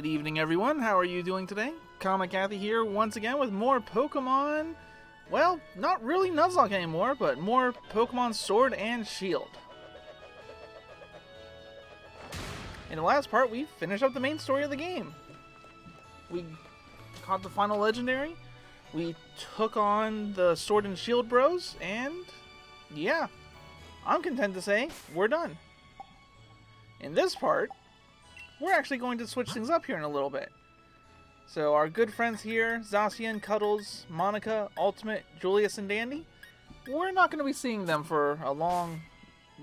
Good evening, everyone. How are you doing today? Comic Kathy here once again with more Pokemon. Well, not really Nuzlocke anymore, but more Pokemon Sword and Shield. In the last part, we finished up the main story of the game. We caught the final legendary. We took on the Sword and Shield bros, and yeah, I'm content to say we're done. In this part, we're actually going to switch things up here in a little bit. So our good friends here, Zacian, Cuddles, Monica, Ultimate, Julius, and Dandy, we're not going to be seeing them for a long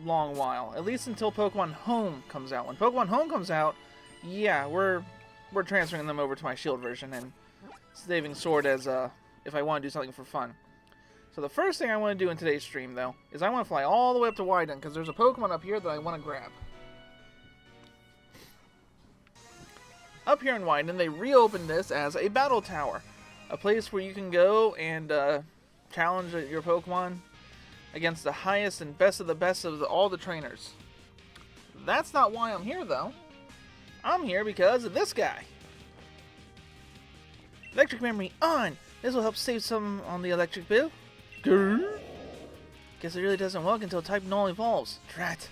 while. At least until Pokemon Home comes out. When Pokemon Home comes out, yeah, we're transferring them over to my Shield version and saving Sword as if I want to do something for fun. So the first thing I want to do in today's stream, though, is I want to fly all the way up to Wyden, because there's a Pokemon up here that I want to grab. Up here in Wyden, they reopened this as a battle tower. A place where you can go and challenge your Pokemon against the highest and best of the best of all the trainers. That's not why I'm here, though. I'm here because of this guy. Electric memory on! This will help save some on the electric bill. Grrr. Guess it really doesn't work until Type Null evolves. Drat.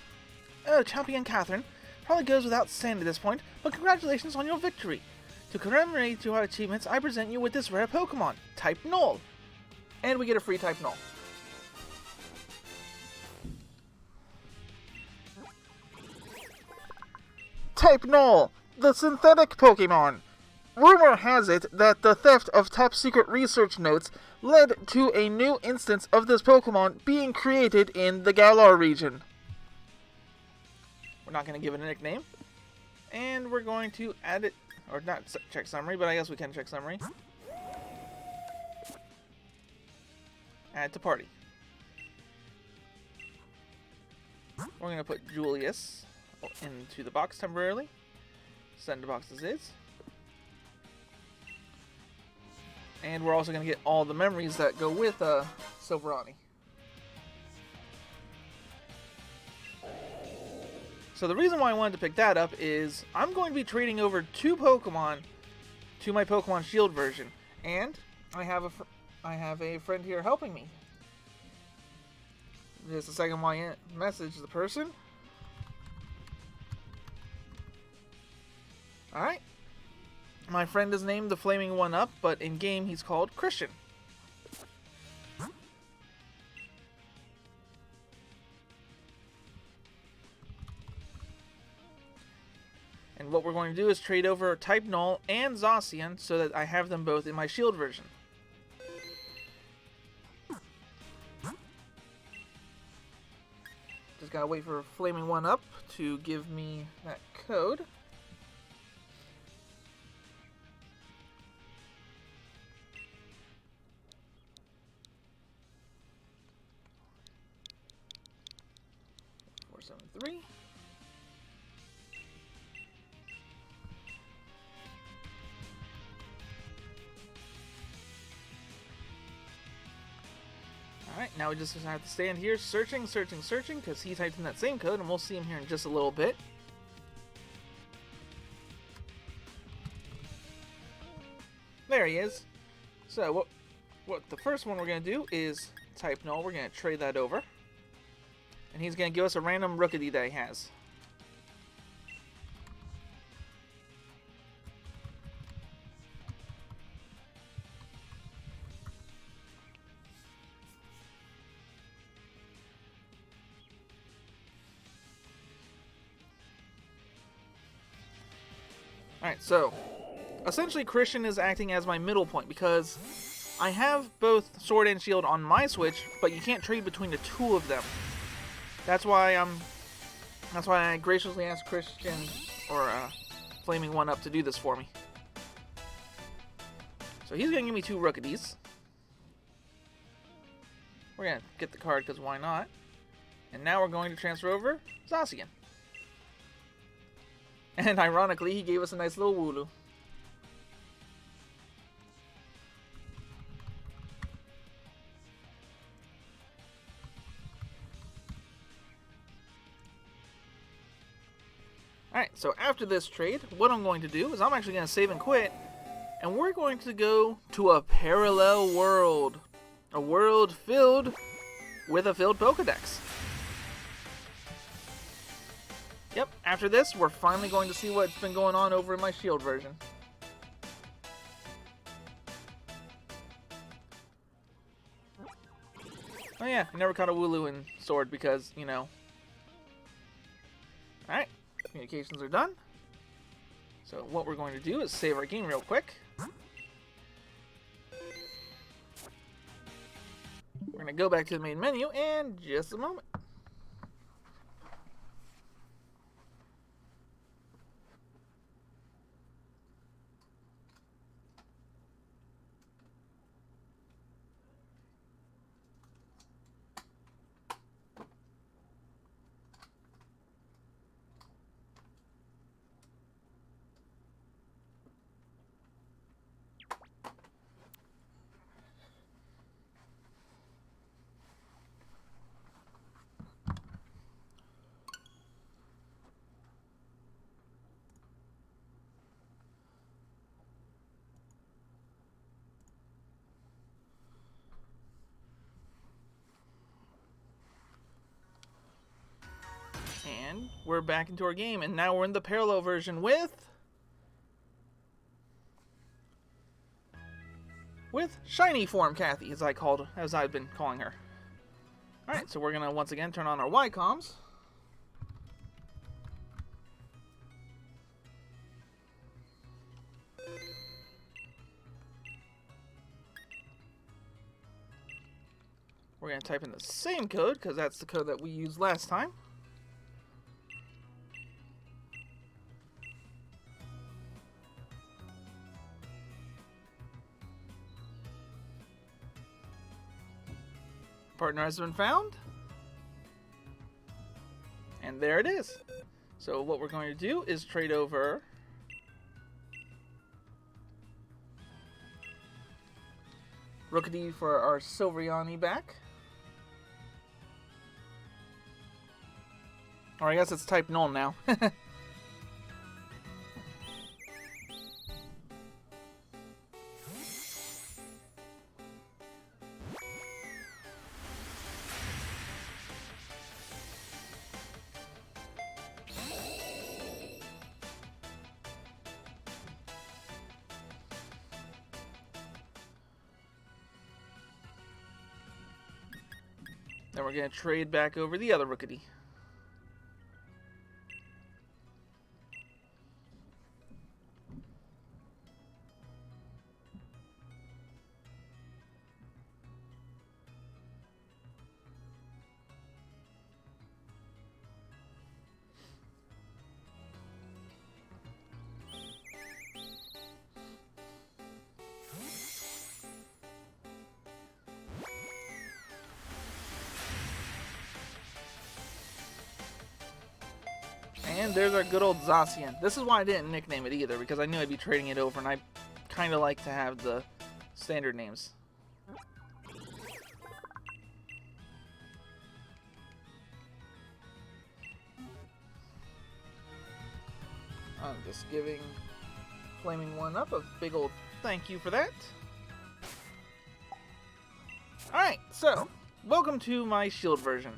Oh, Champion Catherine. Probably goes without saying at this point, but congratulations on your victory. To commemorate your achievements, I present you with this rare Pokemon, Type Null. And we get a free Type Null. Type Null, the synthetic Pokemon. Rumor has it that the theft of top-secret research notes led to a new instance of this Pokemon being created in the Galar region. We're not going to give it a nickname. And we're going to add it, or not check summary, but I guess we can check summary. Add to party. We're going to put Julius into the box temporarily. Send the box as is. And we're also going to get all the memories that go with Silverani. So the reason why I wanted to pick that up is I'm going to be trading over 2 Pokemon to my Pokemon Shield version. And I have a friend here helping me. Just a second while I message the person. Alright. My friend is named the Flaming One-Up, but in game he's called Christian. And what we're going to do is trade over Type Null and Zacian so that I have them both in my Shield version. Just gotta wait for Flaming One-Up to give me that code. Three. Alright, now we just have to stand here searching, because he typed in that same code, and we'll see him here in just a little bit. There he is. So, what the first one we're going to do is Type Null. We're going to trade that over. And he's going to give us a random Rookity that he has. Alright, so essentially Christian is acting as my middle point because I have both Sword and Shield on my Switch, but you can't trade between the 2 of them. That's why I graciously asked Christian or Flaming One-Up to do this for me. So he's gonna give me 2 Rookies. We're gonna get the card because why not? And now we're going to transfer over Zacian. And ironically, he gave us a nice little Wooloo. Alright, so after this trade, what I'm going to do is I'm actually going to save and quit, and we're going to go to a parallel world. A world filled with a filled Pokedex. Yep, after this, we're finally going to see what's been going on over in my Shield version. Oh yeah, I never caught a Wooloo in Sword because, you know. Alright, communications are done. So what we're going to do is save our game real quick. We're going to go back to the main menu in just a moment. And we're back into our game, and now we're in the parallel version with Shiny Form Kathy, as I've been calling her. Alright, so we're gonna once again turn on our Y-comms. We're gonna type in the same code, because that's the code that we used last time. Partner has been found. And there it is. So what we're going to do is trade over Rookity for our Silveriani back. Or I guess it's type null now. Then we're going to trade back over the other Rookity. And there's our good old Zacian. This is why I didn't nickname it either, because I knew I'd be trading it over, and I kind of like to have the standard names. I'm just giving Flaming One Up a big old thank you for that. Alright, so, welcome to my Shield version.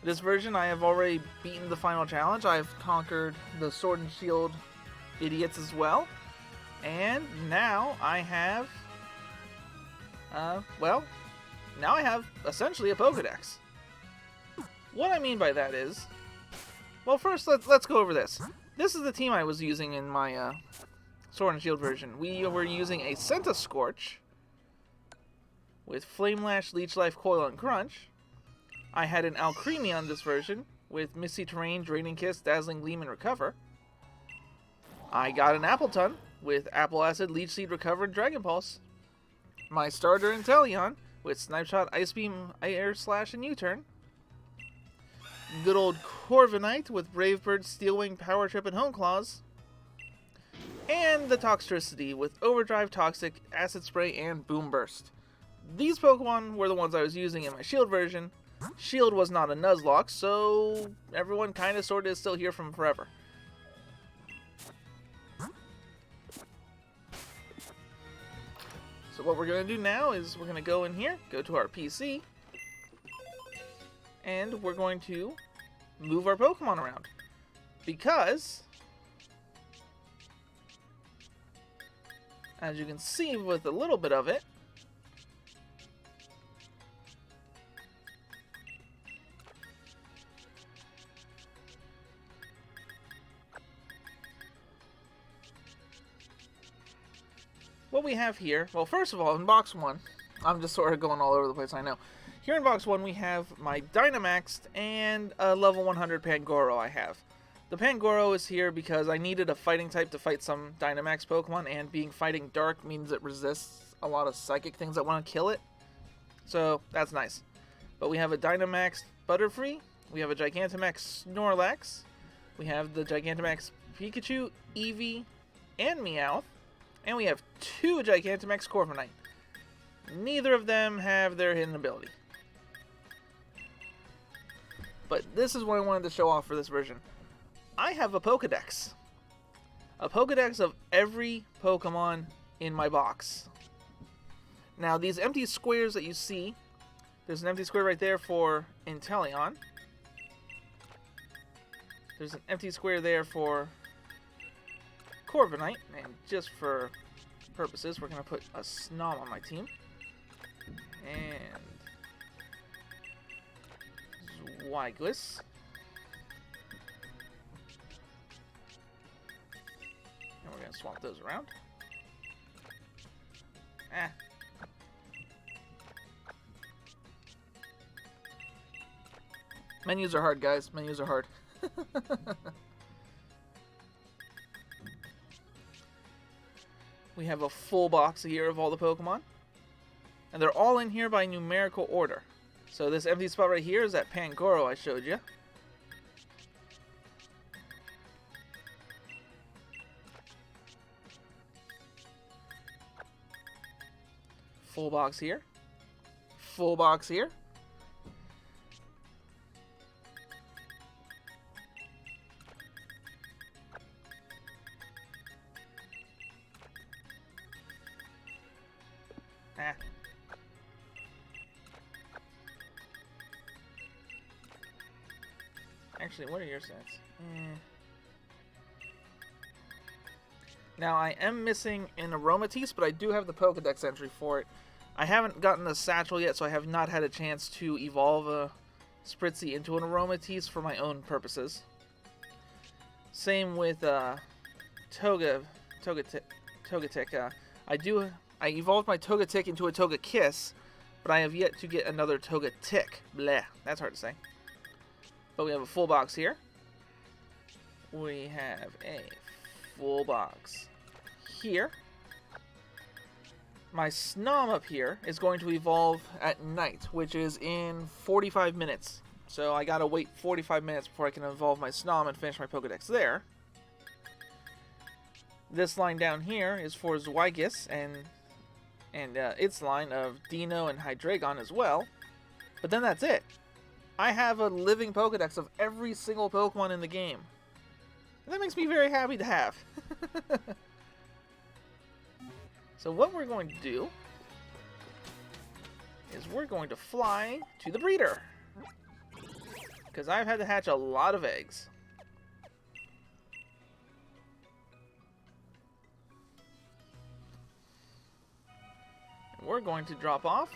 This version, I have already beaten the final challenge. I've conquered the Sword and Shield idiots as well. And now I have, now I have essentially a Pokedex. What I mean by that is, well, first let's go over this. This is the team I was using in my Sword and Shield version. We were using a Centiskorch with Flamelash, Leech Life, Coil, and Crunch. I had an Alcremie on this version with Misty Terrain, Draining Kiss, Dazzling Gleam, and Recover. I got an Appletun with Apple Acid, Leech Seed, Recover, and Dragon Pulse. My starter Inteleon with Snipe Shot, Ice Beam, Air Slash, and U-Turn. Good old Corviknight with Brave Bird, Steel Wing, Power Trip, and Home Claws. And the Toxtricity with Overdrive, Toxic, Acid Spray, and Boom Burst. These Pokemon were the ones I was using in my Shield version. Shield was not a Nuzlocke, so everyone kind of sort of is still here from forever. what we're going to do now is we're going to go in here, go to our PC, and we're going to move our Pokemon around. Because, as you can see with a little bit of it, what we have here, well, first of all, in box 1, I'm just sort of going all over the place, I know. Here in box 1, we have my Dynamaxed and a level 100 Pangoro I have. The Pangoro is here because I needed a fighting type to fight some Dynamax Pokemon, and being fighting dark means it resists a lot of psychic things that want to kill it. So, that's nice. But we have a Dynamax Butterfree, we have a Gigantamax Snorlax, we have the Gigantamax Pikachu, Eevee, and Meowth, and we have 2 Gigantamax Corviknight. Neither of them have their hidden ability. But this is what I wanted to show off for this version. I have a Pokedex. A Pokedex of every Pokemon in my box. Now, these empty squares that you see, there's an empty square right there for Inteleon. There's an empty square there for Corviknight, and just for purposes, we're going to put a Snom on my team. And Zweigless. And we're going to swap those around. Menus are hard, guys. Menus are hard. We have a full box here of all the Pokemon. And they're all in here by numerical order. So this empty spot right here is that Pangoro I showed you. Full box here. Full box here. Actually, what are your stats? Now, I am missing an Aromatisse, but I do have the Pokedex entry for it. I haven't gotten the Satchel yet, so I have not had a chance to evolve a Spritzee into an Aromatisse for my own purposes. Same with Togetic. I evolved my Togetic into a Togekiss, but I have yet to get another Togetic. Bleh, that's hard to say. But we have a full box here. We have a full box here. My Snom up here is going to evolve at night, which is in 45 minutes. So I gotta wait 45 minutes before I can evolve my Snom and finish my Pokedex there. This line down here is for Zweigless and its line of Dino and Hydreigon as well. But then that's it. I have a living Pokedex of every single Pokemon in the game. And that makes me very happy to have. So what we're going to do is we're going to fly to the breeder. Because I've had to hatch a lot of eggs. And we're going to drop off.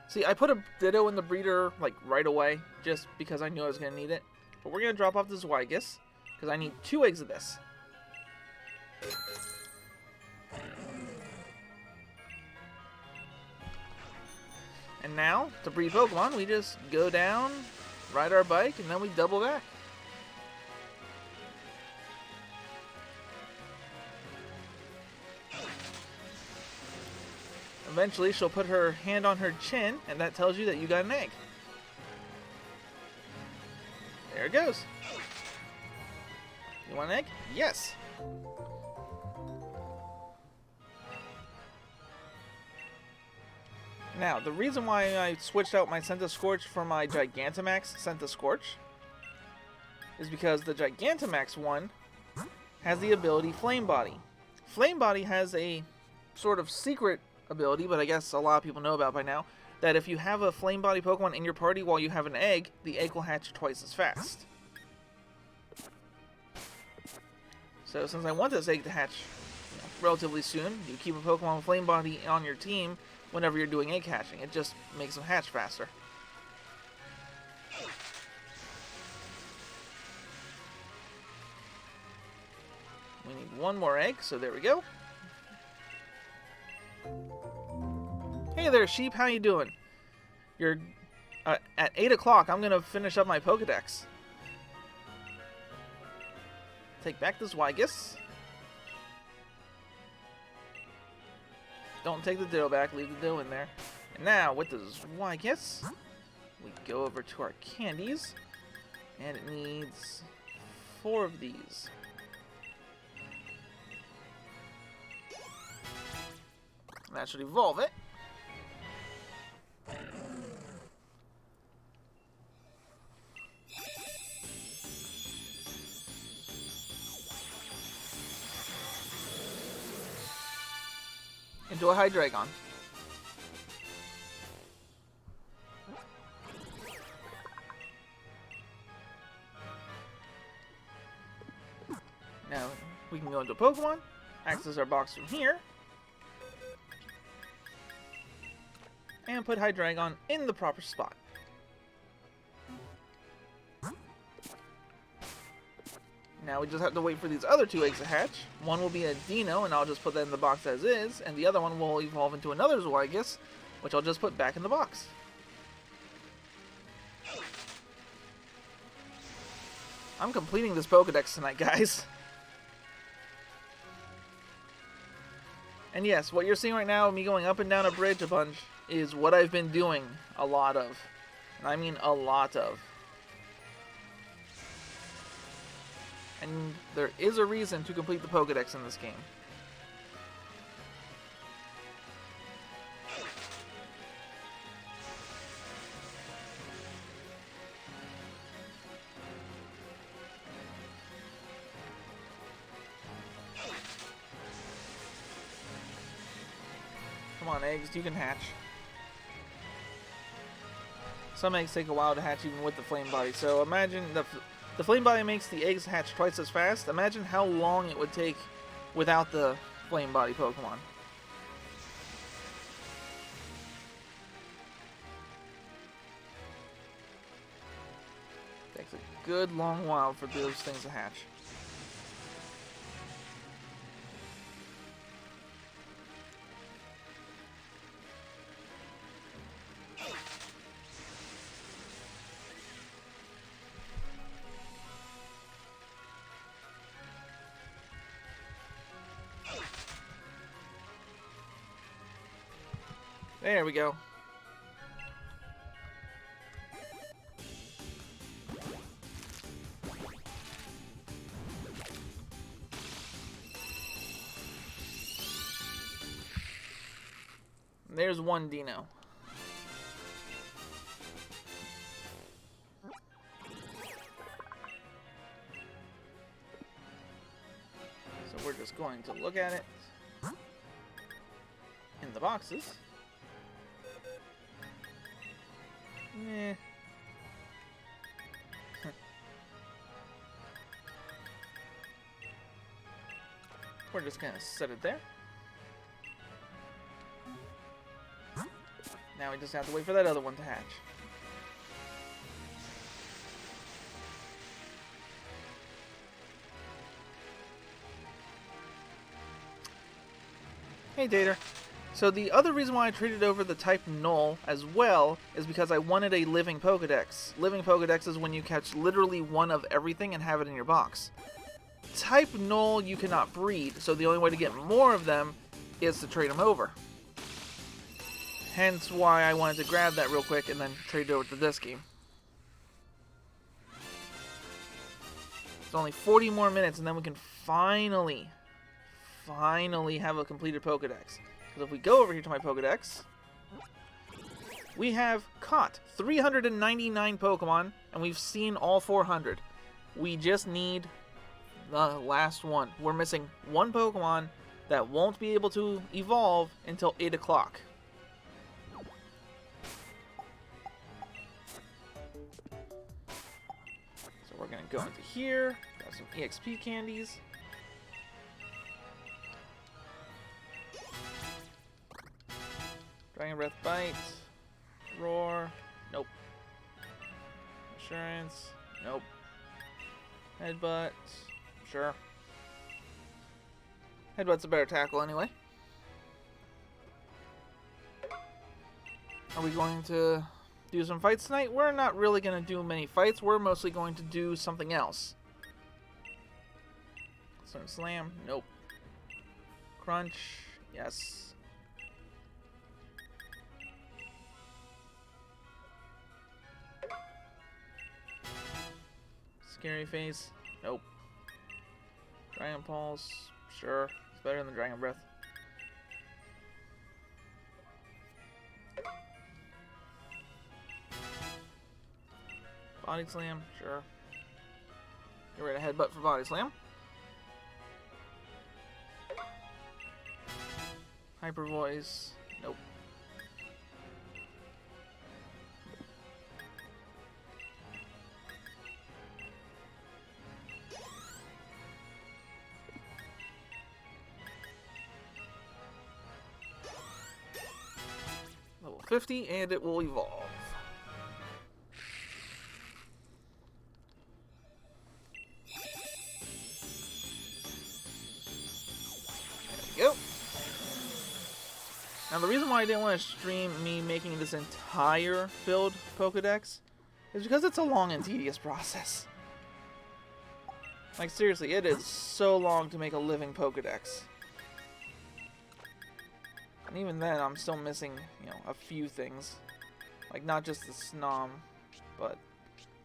See, I put a Ditto in the breeder, like, right away, just because I knew I was going to need it. But we're going to drop off the Zweigless, because I need 2 eggs of this. And now, to breed Pokemon, we just go down, ride our bike, and then we double back. Eventually, she'll put her hand on her chin, and that tells you that you got an egg. There it goes. You want an egg? Yes. Now, the reason why I switched out my Scorch for my Gigantamax Scorch is because the Gigantamax one has the ability Flame Body. Flame Body has a sort of secret ability, but I guess a lot of people know about by now, that if you have a flame body Pokemon in your party while you have an egg, the egg will hatch twice as fast. So since I want this egg to hatch relatively soon, you keep a Pokemon with flame body on your team whenever you're doing egg hatching. It just makes them hatch faster. We need one more egg, so there we go. Hey there, sheep, how you doing? You're at 8 o'clock. I'm gonna finish up my Pokedex. Take back this Wygus. Don't take the Ditto back. Leave the Ditto in there. And now with this Wygus, we go over to our candies, and it needs 4 of these. And that should evolve it. Into a Hydreigon. Now we can go into Pokemon, access our box from here, and put Hydreigon in the proper spot. Now we just have to wait for these other 2 eggs to hatch. One will be a Dino, and I'll just put that in the box as is, and the other one will evolve into another Zweigus, which I'll just put back in the box. I'm completing this Pokedex tonight, guys. And yes, what you're seeing right now, me going up and down a bridge a bunch, is what I've been doing a lot of. And I mean a lot of. And there is a reason to complete the Pokedex in this game. Come on, eggs, you can hatch. Some eggs take a while to hatch even with the flame body, so imagine the flame body makes the eggs hatch twice as fast. Imagine how long it would take without the flame body Pokemon. Takes a good long while for those things to hatch. There we go. There's one Dino. So we're just going to look at it in the boxes. Eh. We're just gonna set it there. Now we just have to wait for that other one to hatch. Hey, Dater. So the other reason why I traded over the type Null as well is because I wanted a living Pokedex. Living Pokedex is when you catch literally one of everything and have it in your box. Type Null you cannot breed, so the only way to get more of them is to trade them over. Hence why I wanted to grab that real quick and then trade it over to this game. It's only 40 more minutes and then we can finally have a completed Pokedex. Because if we go over here to my Pokedex, we have caught 399 Pokemon, and we've seen all 400. We just need the last one. We're missing one Pokemon that won't be able to evolve until 8 o'clock. So we're going to go into here, grab some EXP candies. Dragon Breath Bite. Roar. Nope. Assurance. Nope. Headbutt. Sure. Headbutt's a better tackle anyway. Are we going to do some fights tonight? We're not really going to do many fights. We're mostly going to do something else. Stone Slam. Nope. Crunch. Yes. Scary Face. Nope. Dragon Pulse. Sure. It's better than Dragon Breath. Body Slam. Sure. Get rid of Headbutt for Body Slam. Hyper Voice. Nope. Level 50, and it will evolve. There we go. Now the reason why I didn't want to stream me making this entire filled Pokedex is because it's a long and tedious process. Like seriously, it is so long to make a living Pokedex. And even then, I'm still missing, you know, a few things. Like not just the Snom, but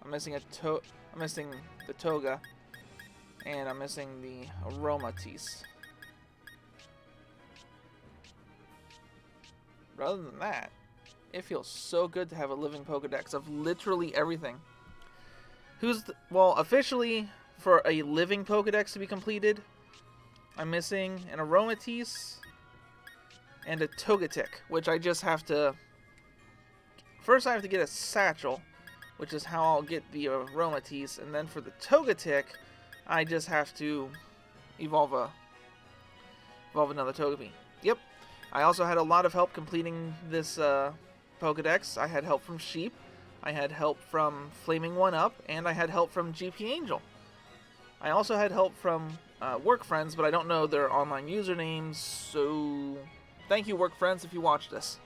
I'm missing I'm missing the Toga, and I'm missing the Aromatisse. But other than that, it feels so good to have a living Pokedex of literally everything. Well, officially, for a living Pokedex to be completed, I'm missing an Aromatisse and a Togetic, which I just have to... First I have to get a Satchel, which is how I'll get the Aromatisse, and then for the Togetic, I just have to evolve another Togepi. Yep. I also had a lot of help completing this Pokedex. I had help from Sheep, I had help from Flaming 1-Up, and I had help from GP Angel. I also had help from work friends, but I don't know their online usernames, so thank you, work friends, if you watch this.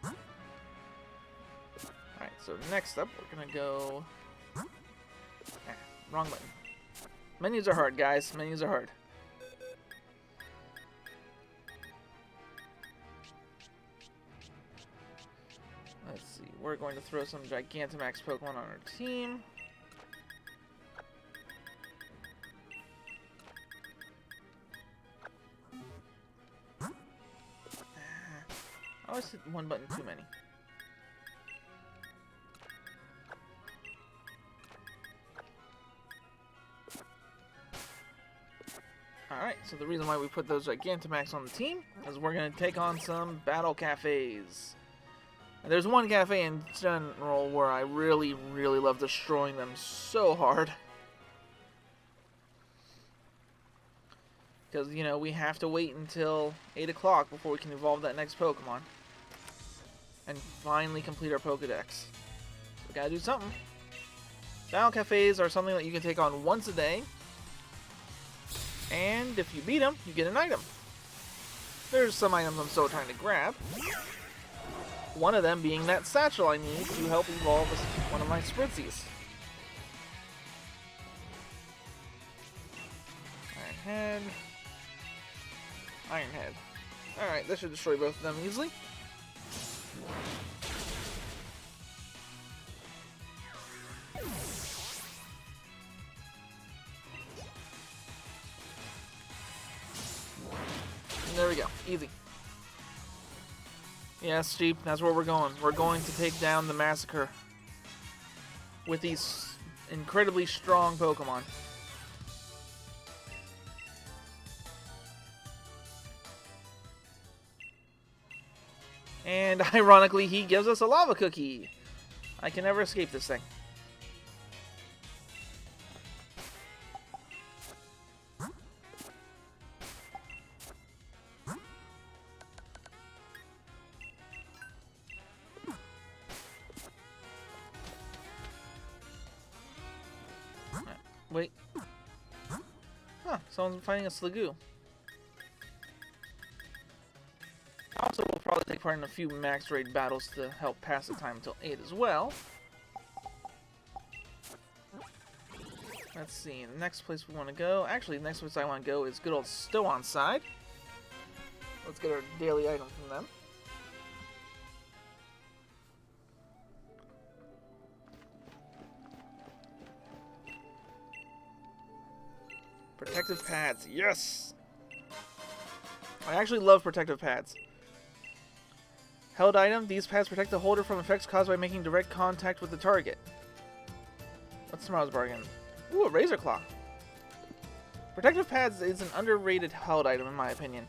Alright, so next up, we're gonna go... wrong button. Menus are hard, guys. Menus are hard. Let's see. We're going to throw some Gigantamax Pokemon on our team. I always hit one button too many. Alright, so the reason why we put those Gigantamax on the team is we're going to take on some battle cafes. And there's one cafe in general where I really, really love destroying them so hard. Because, you know, we have to wait until 8 o'clock before we can evolve that next Pokemon. And finally complete our Pokedex. We gotta do something. Battle cafes are something that you can take on once a day. And if you beat them, you get an item. There's some items I'm still trying to grab. One of them being that Satchel I need to help evolve one of my Spritzies. Iron Head. Iron Head. Alright, that should destroy both of them easily. There we go. Easy. Yes, Sheep, that's where we're going. We're going to take down the Massacre with these incredibly strong Pokemon. And ironically, he gives us a lava cookie. I can never escape this thing. Wait. Huh, someone's fighting a Sliggoo. Also, we'll probably take part in a few max raid battles to help pass the time until 8 as well. Let's see, the next place we want to go... Actually, the next place I want to go is good old Stow-on-Side. Let's get our daily item from them. Protective pads, yes! I actually love protective pads. Held item, these pads protect the holder from effects caused by making direct contact with the target. What's tomorrow's bargain? Ooh, a Razor Claw. Protective pads is an underrated held item in my opinion.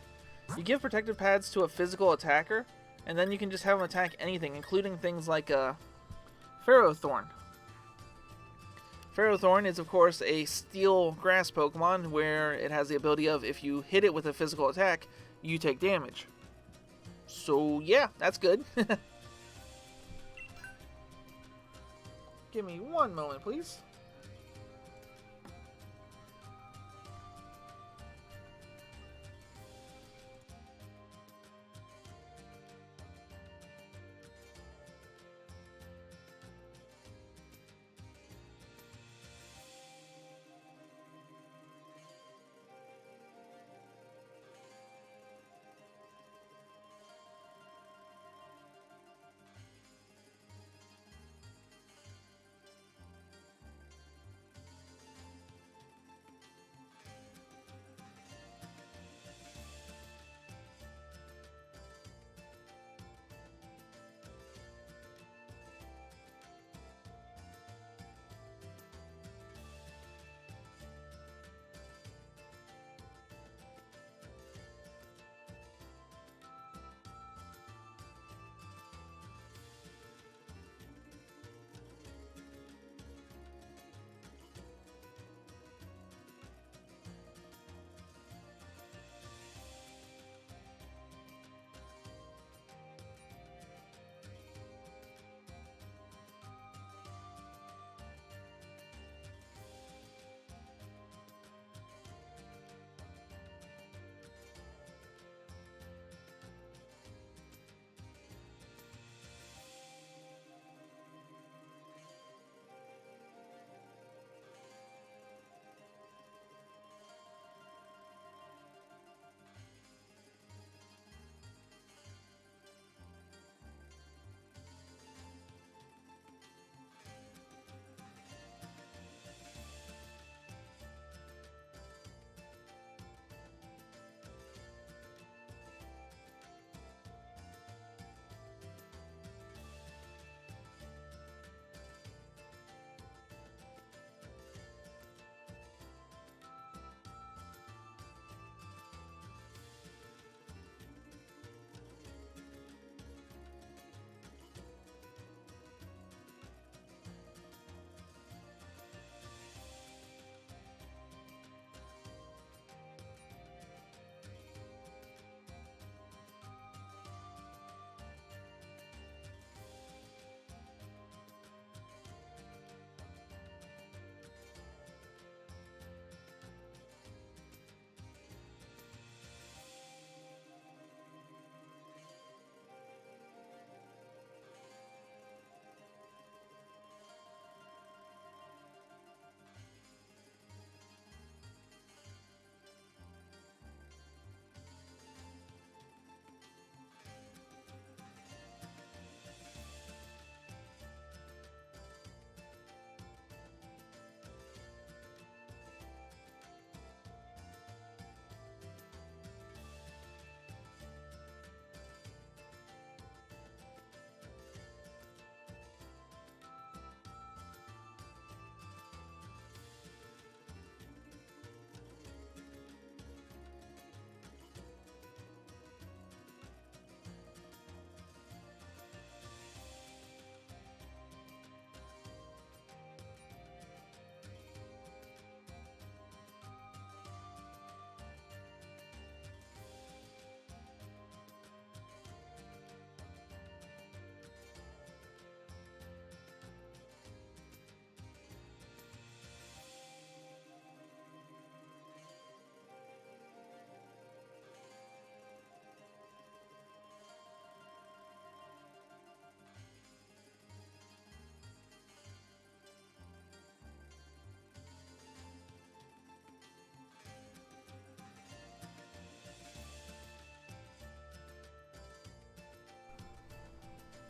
You give protective pads to a physical attacker, and then you can just have them attack anything, including things like Ferrothorn. Ferrothorn is, of course, a steel grass Pokemon where it has the ability of, if you hit it with a physical attack, you take damage. So, yeah, that's good. Give me one moment, please.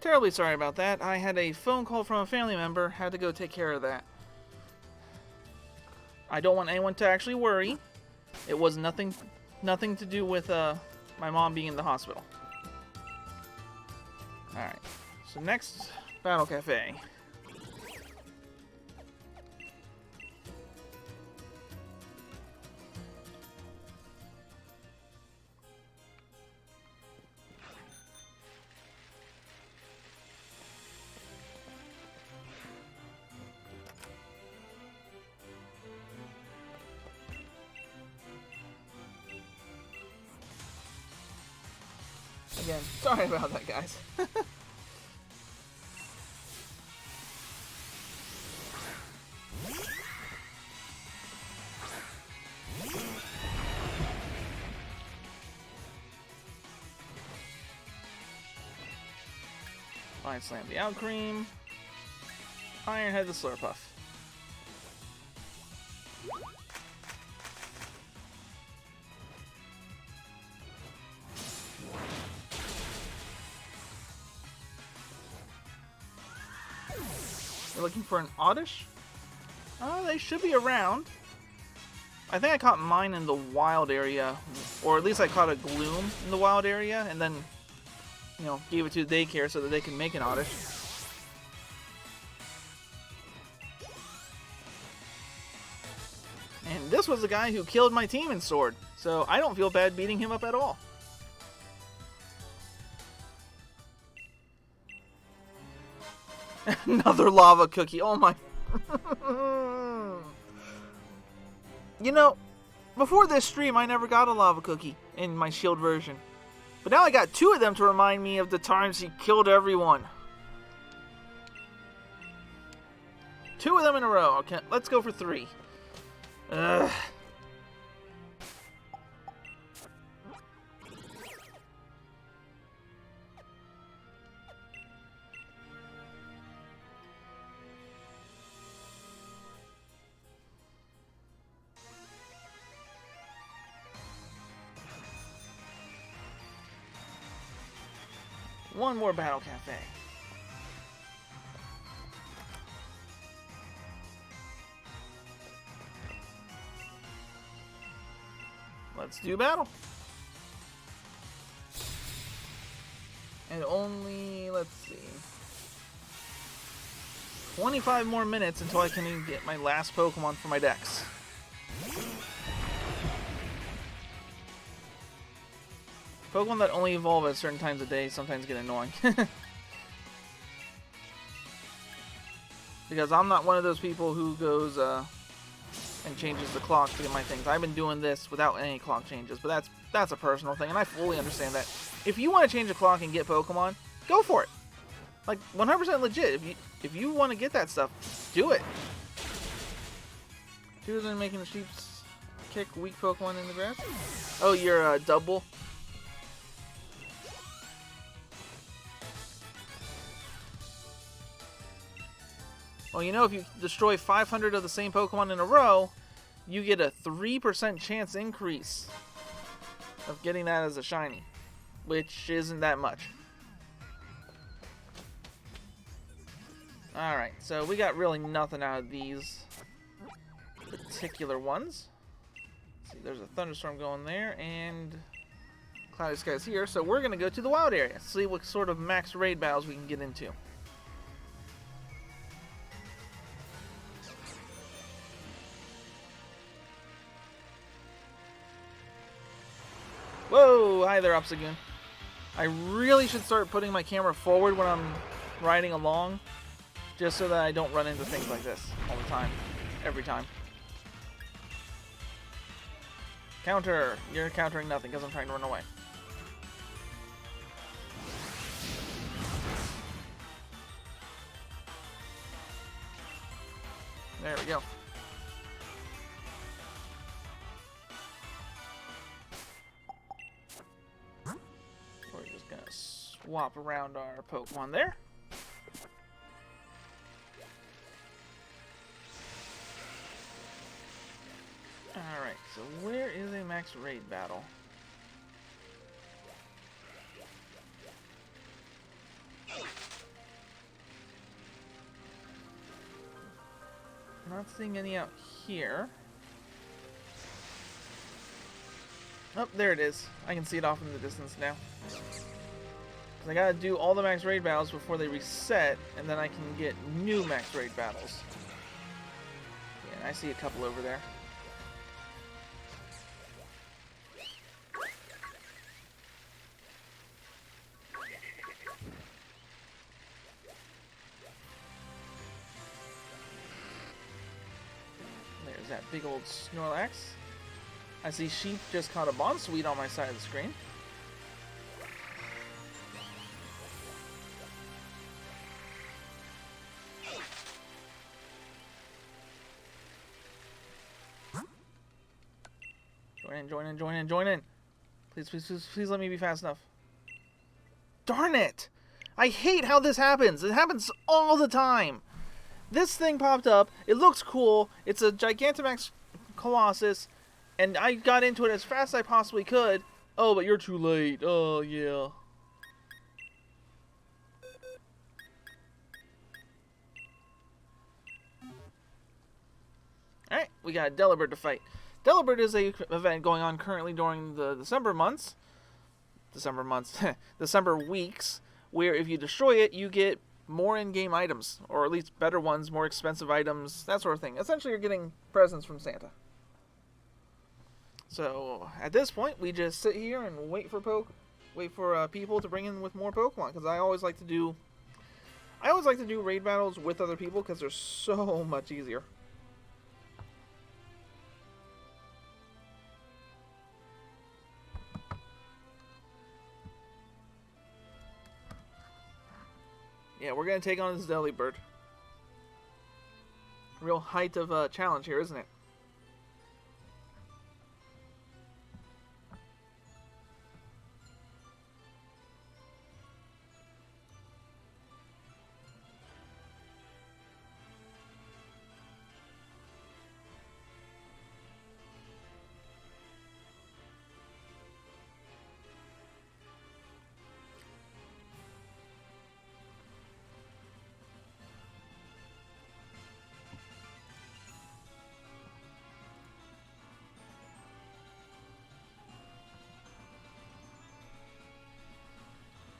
terribly sorry about that. I had a phone call from a family member. Had to go take care of that. I don't want anyone to actually worry. It was nothing to do with my mom being in the hospital. Alright. So next, Battle Cafe. Again, sorry about that, guys. Fine Slam the Out Cream. Ironhead the Slurpuff. You're looking for an Oddish? Oh, they should be around. I think I caught mine in the wild area, or at least I caught a Gloom in the wild area, and then, you know, gave it to the daycare so that they can make an Oddish. And this was the guy who killed my team in Sword, so I don't feel bad beating him up at all. Another lava cookie. Oh my. You know, before this stream, I never got a lava cookie in my shield version. But now I got 2 of them to remind me of the times he killed everyone. 2 of them in a row. Okay, let's go for 3. Ugh. One more Battle Cafe. Let's do battle. And only, let's see, 25 more minutes until I can even get my last Pokemon for my decks. Pokemon that only evolve at certain times of day sometimes get annoying. Because I'm not one of those people who goes and changes the clock to get my things. I've been doing this without any clock changes, but that's a personal thing, and I fully understand that. If you want to change the clock and get Pokemon, go for it. Like, 100% legit. If you want to get that stuff, do it. Choosing making the sheeps kick weak Pokemon in the grass. Oh, you're double. Well, you know, if you destroy 500 of the same Pokemon in a row, you get a 3% chance increase of getting that as a shiny, which isn't that much. Alright, so we got really nothing out of these particular ones. Let's see, there's a thunderstorm going there, and cloudy skies here, so we're going to go to the wild area, see what sort of max raid battles we can get into. Whoa! Hi there, Obstagoon. I really should start putting my camera forward when I'm riding along, just so that I don't run into things like this all the time, every time. Counter! You're countering nothing because I'm trying to run away. There we go. We're just gonna swap around our Pokemon there. Alright, so where is a max raid battle? Not seeing any out here. Oh, there it is. I can see it off in the distance now. I gotta do all the max raid battles before they reset, and then I can get new max raid battles. Yeah, I see a couple over there. There's that big old Snorlax. I see sheep just caught a Bonsweet on my side of the screen. Join in. Please let me be fast enough. Darn it! I hate how this happens. It happens all the time. This thing popped up. It looks cool. It's a Gigantamax Colossus. And I got into it as fast as I possibly could. Oh, but you're too late. Oh, yeah. Alright, we got a Delibird to fight. Delibird is a event going on currently during the December weeks, where if you destroy it, you get more in-game items, or at least better ones, more expensive items, that sort of thing. Essentially, you're getting presents from Santa. So at this point, we just sit here and wait for people to bring in with more Pokemon, because I always like to do raid battles with other people because they're so much easier. Yeah, we're going to take on this Delibird. Real height of challenge here, isn't it?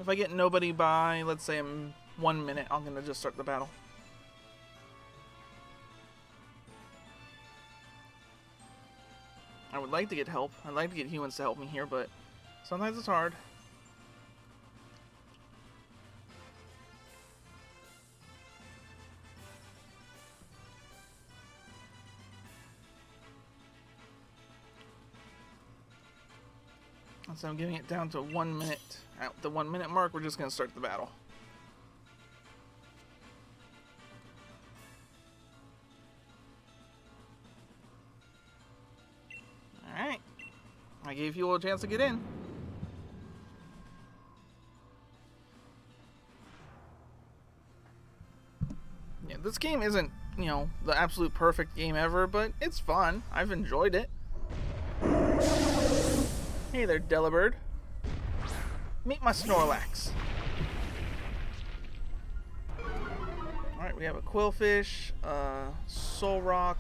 If I get nobody by, let's say, 1 minute, I'm going to just start the battle. I would like to get help. I'd like to get humans to help me here, but sometimes it's hard. So I'm giving it down to 1 minute. At the 1 minute mark, we're just going to start the battle. Alright. I gave you all a chance to get in. Yeah, this game isn't, you know, the absolute perfect game ever, but it's fun. I've enjoyed it. Hey there, Delibird. Meet my Snorlax. Alright, we have a Quillfish, Solrock.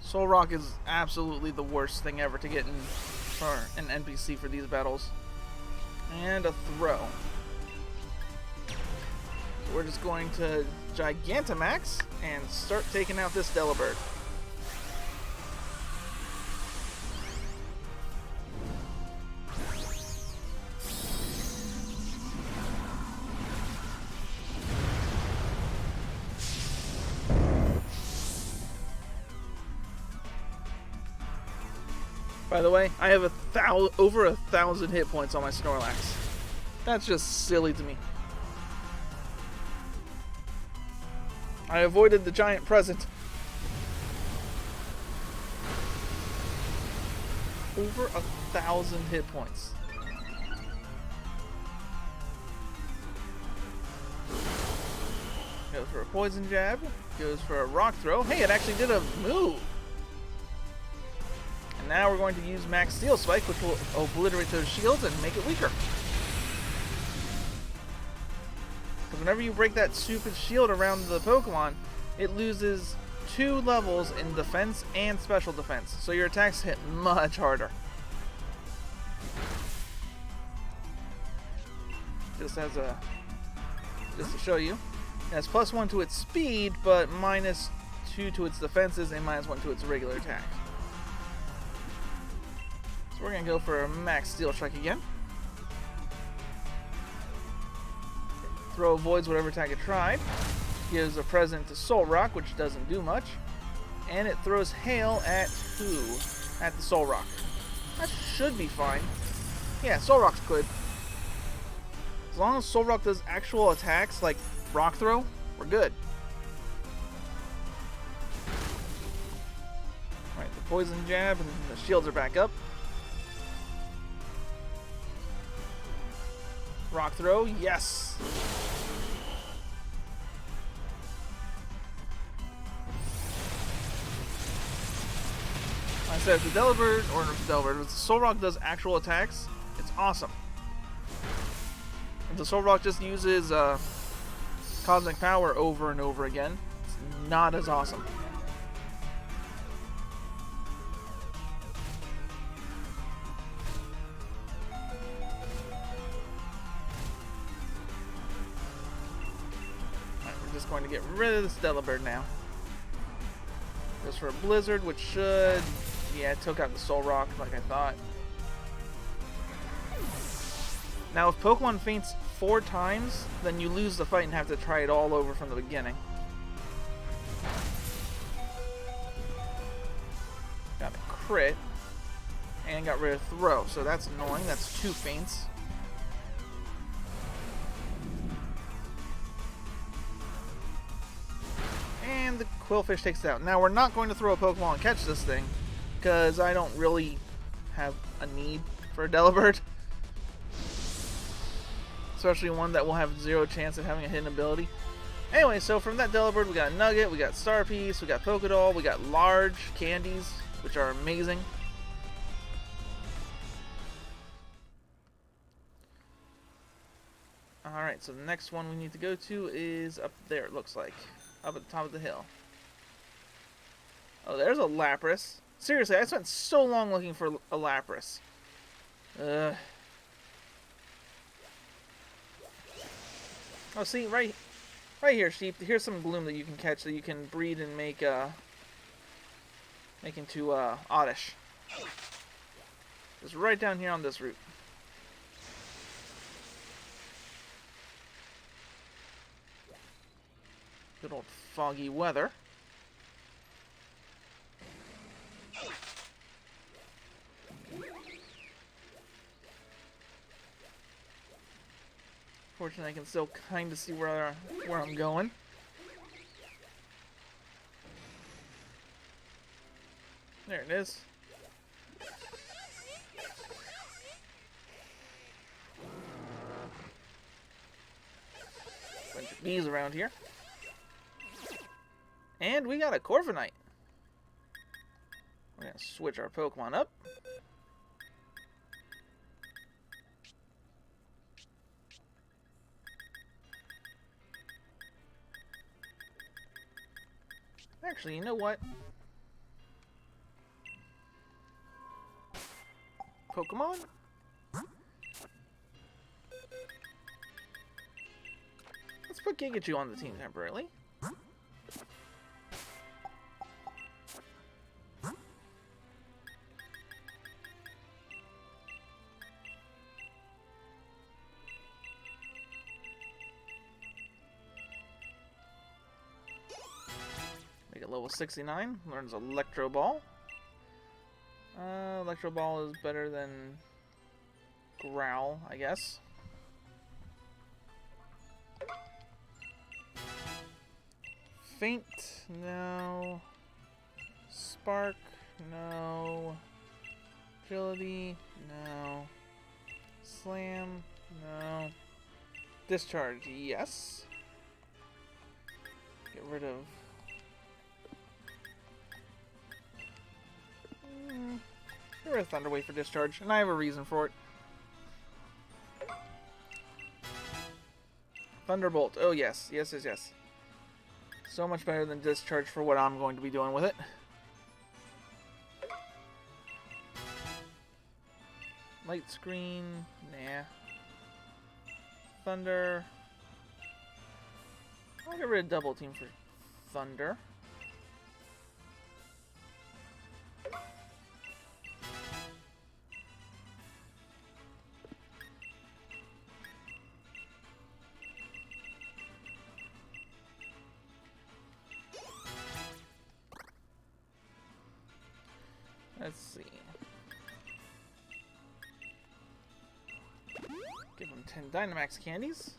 Solrock is absolutely the worst thing ever to get in for an NPC for these battles. And a Throw. So we're just going to Gigantamax and start taking out this Delibird. By the way, I have over 1,000 hit points on my Snorlax. That's just silly to me. I avoided the giant present. Over 1,000 hit points. Goes for a Poison Jab. Goes for a Rock Throw. Hey, it actually did a move. And now we're going to use Max Steel Spike, which will obliterate those shields and make it weaker. Because whenever you break that stupid shield around the Pokemon, it loses 2 levels in defense and special defense, so your attacks hit much harder. Just to show you, it has +1 to its speed, but -2 to its defenses and -1 to its regular attack. So we're gonna go for a max steel strike again. Throw avoids whatever attack it tried. Gives a present to Soul Rock, which doesn't do much. And it throws hail at who? At the Soul Rock. That should be fine. Yeah, Soul Rock's good. As long as Soul Rock does actual attacks like Rock Throw, we're good. Alright, the Poison Jab and the shields are back up. Rock Throw, yes! I said if the Delibird, or if the Soul Rock does actual attacks, it's awesome. If the Soul Rock just uses Cosmic Power over and over again, it's not as awesome. Alright, we're just going to get rid of this Delibird now. Goes for a Blizzard, which should... Yeah, it took out the Soul Rock like I thought. Now, if Pokemon faints 4 times, then you lose the fight and have to try it all over from the beginning. Got a crit. And got rid of Throw, so that's annoying. That's 2 faints. And the Quillfish takes it out. Now, we're not going to throw a Pokeball and catch this thing, because I don't really have a need for a Delibird. Especially one that will have 0 chance of having a hidden ability. Anyway, so from that Delibird, we got Nugget, we got Star Piece, we got Pokédoll, we got large candies, which are amazing. Alright, so the next one we need to go to is up there, it looks like. Up at the top of the hill. Oh, there's a Lapras. Seriously, I spent so long looking for a Lapras. Oh, see, right here, Sheep. Here's some Gloom that you can catch that you can breed and make into Oddish. Just right down here on this route. Good old foggy weather. Fortunately, I can still kind of see where I'm going. There it is. Bunch of bees around here. And we got a Corviknight. We're going to switch our Pokemon up. Actually, you know what? Pokemon? Let's put Pikachu on the team temporarily. Make it level 69. Learns Electro Ball. Electro Ball is better than Growl, I guess. Faint, no. Spark, no. Agility, no. Slam, no. Discharge, yes. Get rid of... Get rid of Thunderwave for discharge, and I have a reason for it. Thunderbolt, oh yes, yes, yes, yes. So much better than discharge for what I'm going to be doing with it. Light screen, nah. Thunder. I'll get rid of double team for thunder. Let's see. Give him 10 Dynamax candies.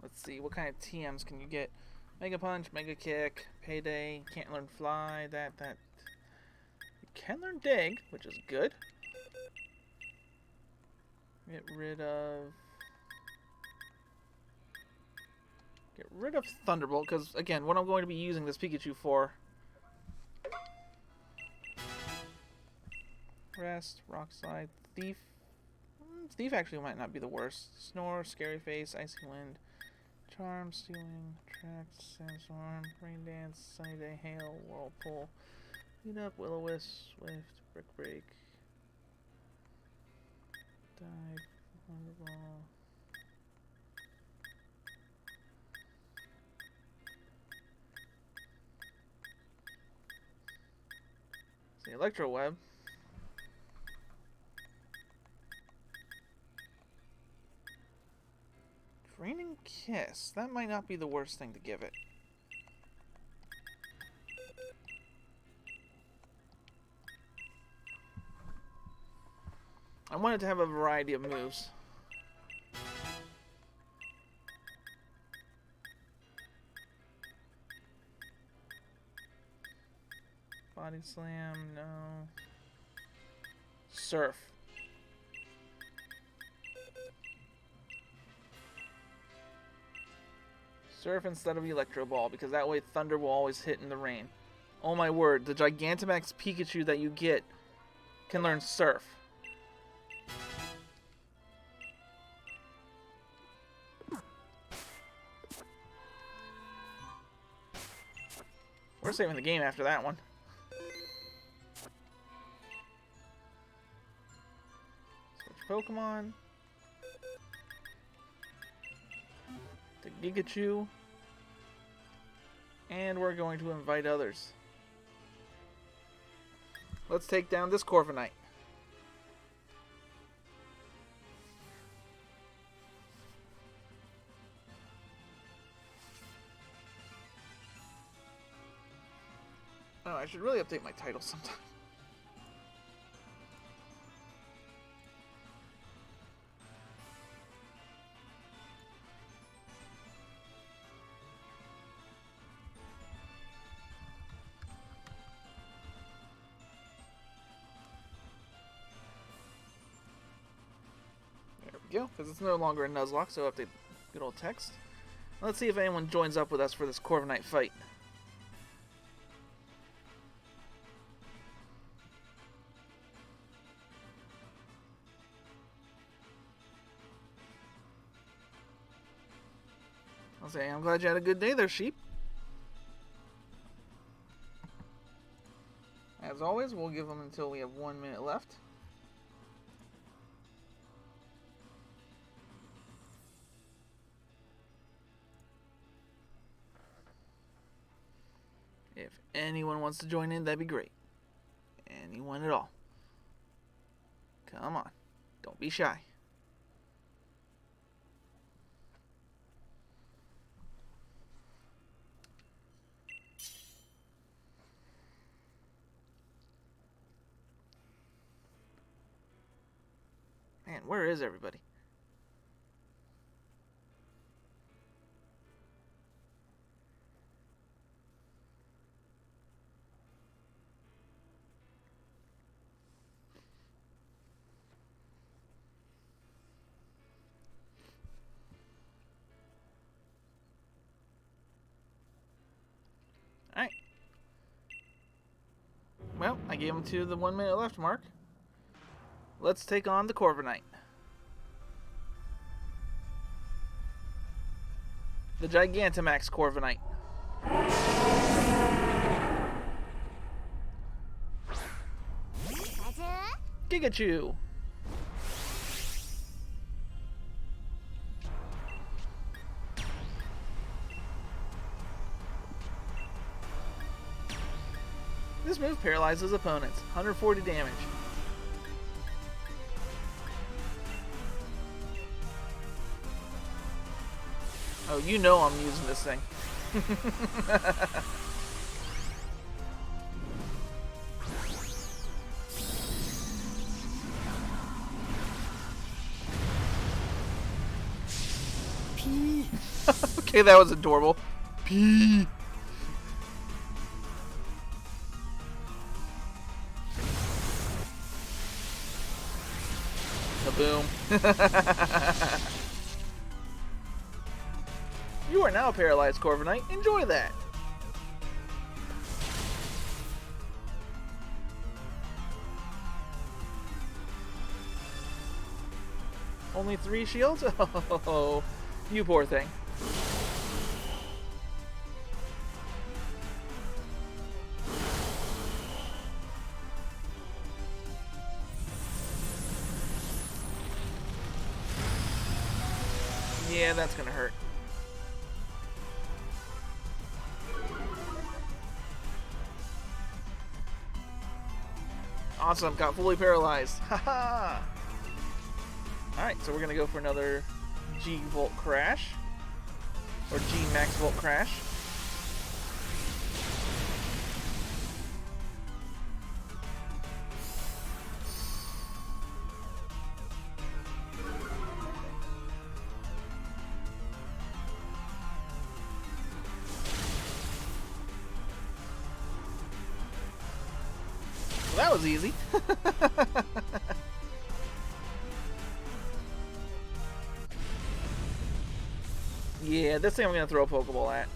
Let's see, what kind of TMs can you get? Mega Punch, Mega Kick, Payday, Can't Learn Fly, that. You can learn Dig, which is good. Get rid of Thunderbolt, because, again, what I'm going to be using this Pikachu for. Rest, Rock Slide, Thief. Thief actually might not be the worst. Snore, Scary Face, Icy Wind, Charm, Stealing, Attract, Sandstorm, Rain Dance, Sunny Day, Hail, Whirlpool, Beat Up, Will-O-Wisp, Swift, Brick Break, Dive, Thunderball. See, Electro Web. Draining Kiss. That might not be the worst thing to give it. I wanted to have a variety of moves. Body Slam, no. Surf. Surf instead of Electro Ball, because that way Thunder will always hit in the rain. Oh my word, the Gigantamax Pikachu that you get can learn Surf. We're saving the game after that one. Switch Pokemon. The Gigachu. And we're going to invite others. Let's take down this Corviknight. Oh, I should really update my title sometime. There we go, because it's no longer a Nuzlocke, so I'll update good old text. Let's see if anyone joins up with us for this Corviknight fight. I'll say, I'm glad you had a good day there, sheep. As always, we'll give them until we have 1 minute left. If anyone wants to join in, that'd be great. Anyone at all. Come on. Don't be shy. Man, where is everybody? Alright. Well, I gave him to the 1 minute left mark. Let's take on the Corviknight. The Gigantamax Corviknight. Gigachew. This move paralyzes opponents. 140 damage. Oh, you know I'm using this thing. P. Okay, that was adorable. P. Boom. You are now paralyzed, Corviknight. Enjoy that. Only 3 shields? Oh, you poor thing. Yeah, that's gonna hurt. Awesome, got fully paralyzed. Haha! Alright, so we're gonna go for another G Volt Crash. Or G Max Volt Crash. Well, that was easy. Yeah, this thing I'm gonna throw a Pokeball at.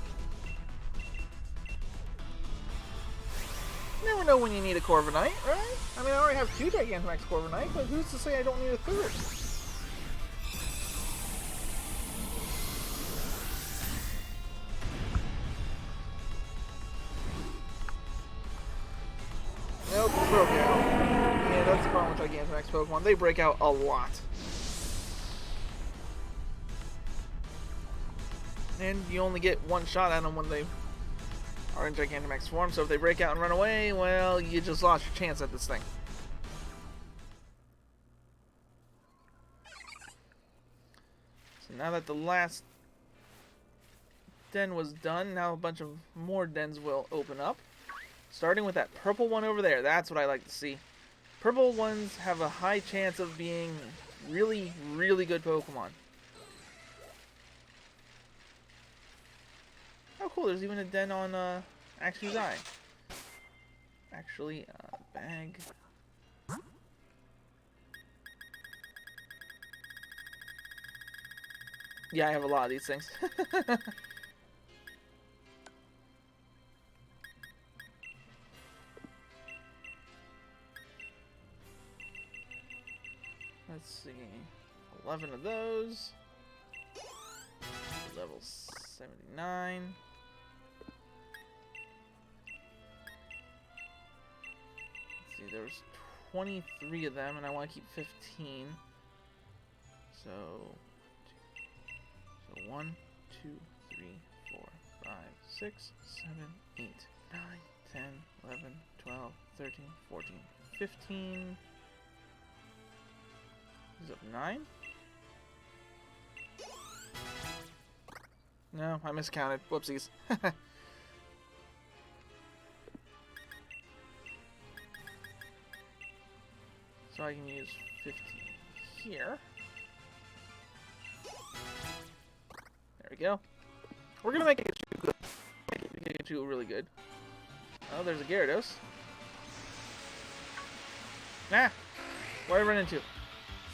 You never know when you need a Corviknight, right? I mean, I already have 2 Gigantamax Corviknight, but who's to say I don't need a 3rd? Nope, broke out. Yeah, that's the problem with Gigantamax Pokemon. They break out a lot. And you only get 1 shot at them when they are in Gigantamax form, so if they break out and run away, well, you just lost your chance at this thing. So now that the last den was done, now a bunch of more dens will open up. Starting with that purple one over there, that's what I like to see. Purple ones have a high chance of being really, really good Pokemon. Oh cool, there's even a den on Axew's Eye. Actually, bag. Yeah, I have a lot of these things. Let's see. 11 of those. Level 79. Let's see, there's 23 of them, and I want to keep 15. So 1, 2, 3, 4, 5, 6, 7, 8, 9, 10, 11, 12, 13, 14, 15. Is up 9? No, I miscounted. Whoopsies. So I can use 15 here. There we go. We're gonna make it good. Make it really good. Oh, there's a Gyarados. Nah. What did I run into?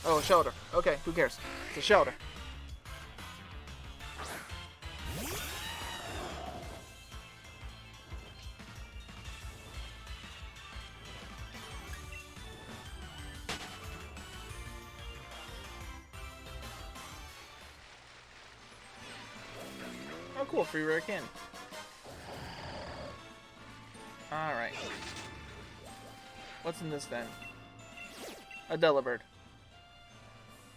Oh, a Shelter. Okay, who cares? It's a Shelter. cool, free rare candy. Alright. What's in this then? A Delibird.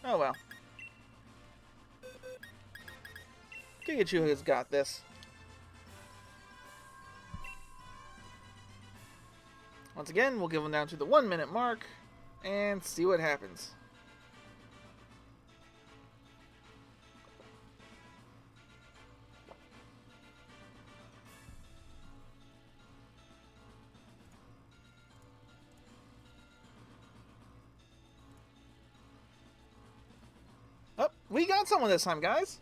Oh well. Pikachu has got this. Once again, we'll give him down to the 1 minute mark and see what happens. Oh, we got someone this time, guys.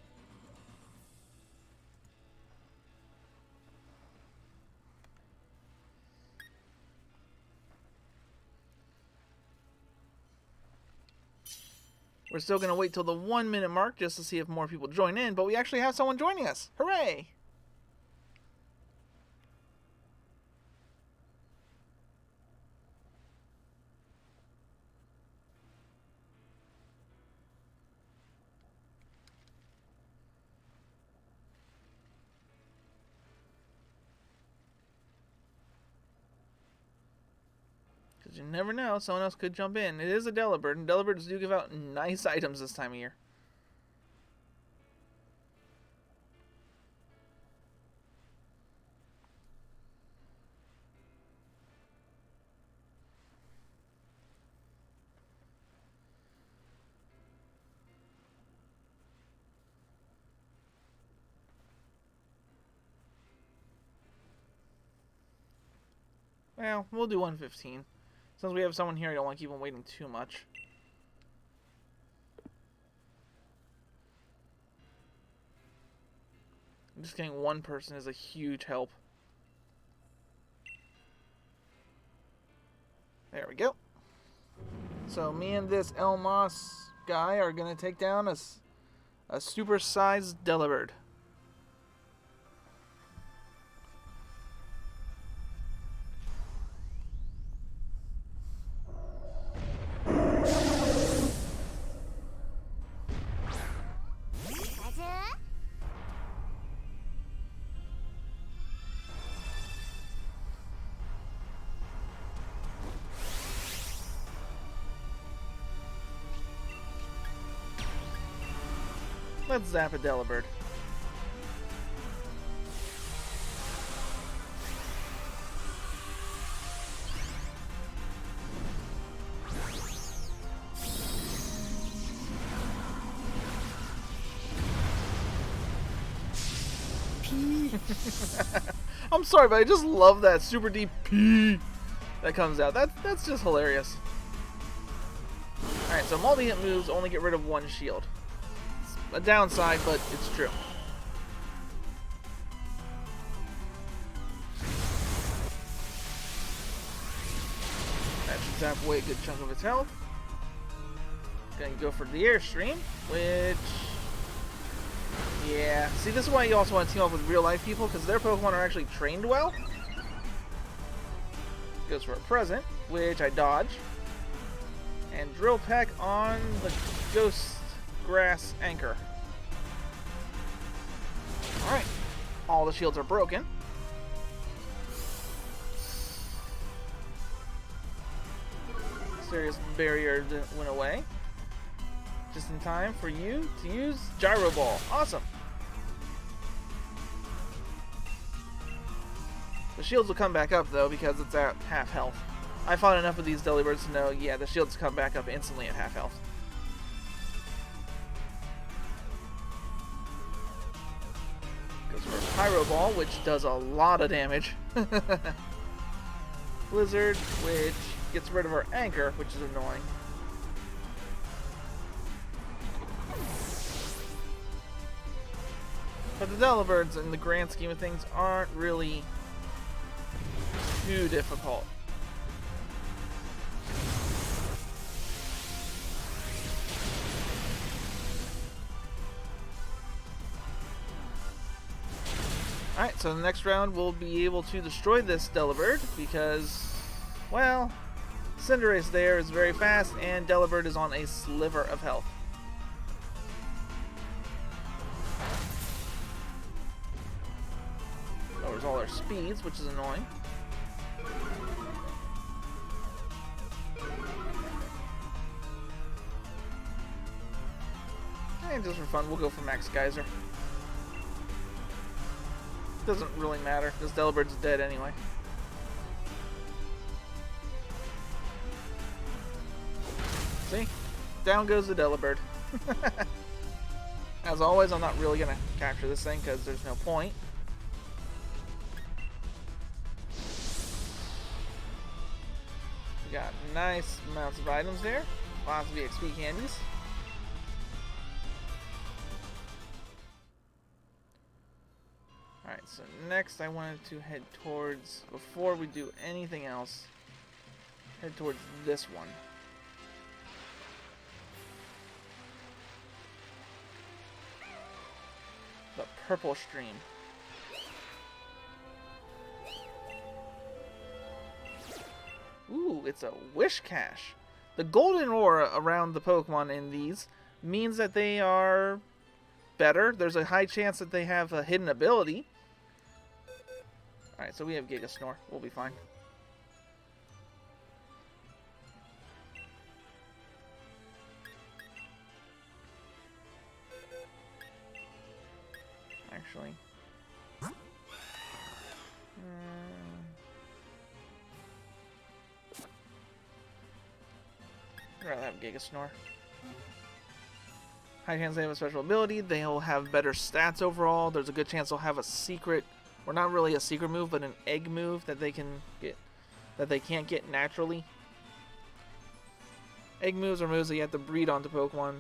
We're still going to wait till the 1 minute mark just to see if more people join in, but we actually have someone joining us. Hooray! Because you never know, someone else could jump in. It is a Delibird, and Delibirds do give out nice items this time of year. Well, we'll do 115. Since we have someone here, I don't want to keep them waiting too much. Just getting one person is a huge help. There we go. So me and this Elmos guy are going to take down a super-sized Delibird. Let's zap a Delibird. I'm sorry, but I just love that super deep P that comes out. That's just hilarious. Alright, so multi-hit moves only get rid of one shield. A downside, but it's true. That should zap away a good chunk of its health. Gonna go for the Airstream, which... yeah. See, this is why you also want to team up with real-life people, because their Pokemon are actually trained well. Goes for a Present, which I dodge. And Drill Peck on the Ghost Grass Anchor. Alright. All the shields are broken. Serious barrier went away. Just in time for you to use Gyro Ball. Awesome. The shields will come back up though because it's at half health. I fought enough of these Delibirds to know, yeah, the shields come back up instantly at half health. For Pyro Ball, which does a lot of damage. Blizzard, which gets rid of our Anchor, which is annoying. But the Delibirds, in the grand scheme of things, aren't really too difficult. Alright, so the next round we'll be able to destroy this Delibird because, well, Cinderace there is very fast and Delibird is on a sliver of health. all our speeds, which is annoying. And just for fun, we'll go for Max Geyser. Doesn't really matter. This Delabird's dead anyway. See? Down goes the Delibird. As always, I'm not really going to capture this thing because there's no point. We got nice amounts of items there. Lots of EXP candies. Alright, so next I wanted to head towards, before we do anything else, head towards this one. The purple stream. Ooh, it's a wish cache. The golden aura around the Pokemon in these means that they are better. There's a high chance that they have a hidden ability. Alright, so we have Giga Snore. We'll be fine. Actually. I'd rather have Giga Snore. High chance they have a special ability. They'll have better stats overall. There's a good chance they'll have a secret, or not really a secret move, but an egg move that they can get, that they can't get naturally. Egg moves are moves that you have to breed onto Pokemon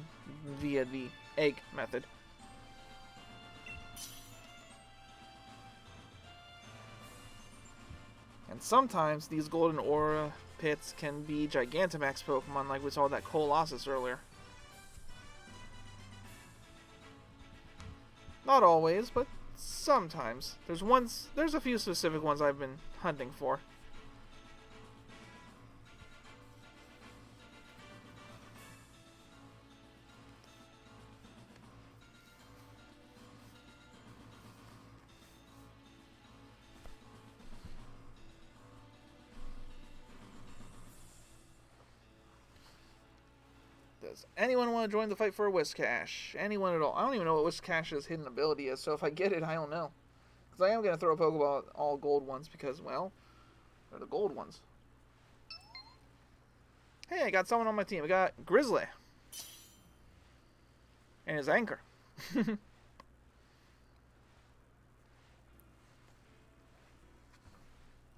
via the egg method. And sometimes these Golden Aura pits can be Gigantamax Pokemon, like we saw that Colossus earlier. Not always, but sometimes. There's a few specific ones I've been hunting for. Does anyone want to join the fight for a Whiscash? Anyone at all? I don't even know what Whiscash's hidden ability is, so if I get it, I don't know. Because I am going to throw a Pokeball at all gold ones because, well, they're the gold ones. Hey, I got someone on my team. I got Grizzly. And his anchor. I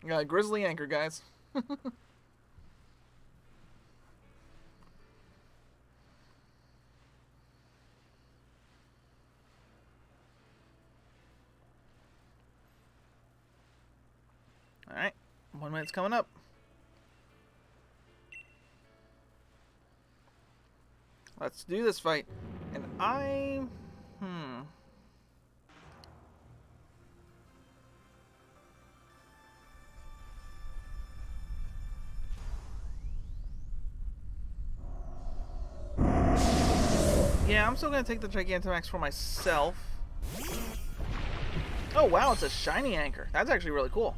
got a Grizzly anchor, guys. Alright, 1 minute's coming up. Let's do this fight. And yeah, I'm still going to take the Gigantamax for myself. Oh wow, it's a shiny anchor. That's actually really cool.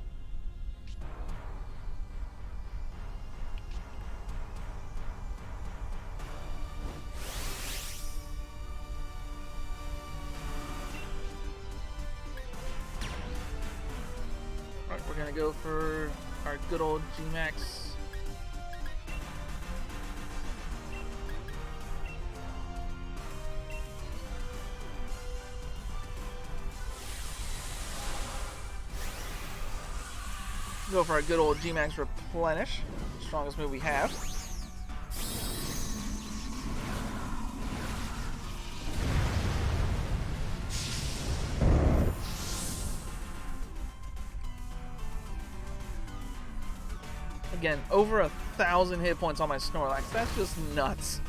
Alright, we're going to go for our good old G-Max. Go for our good old G-Max Replenish. Strongest move we have. Again, over 1,000 hit points on my Snorlax. That's just nuts.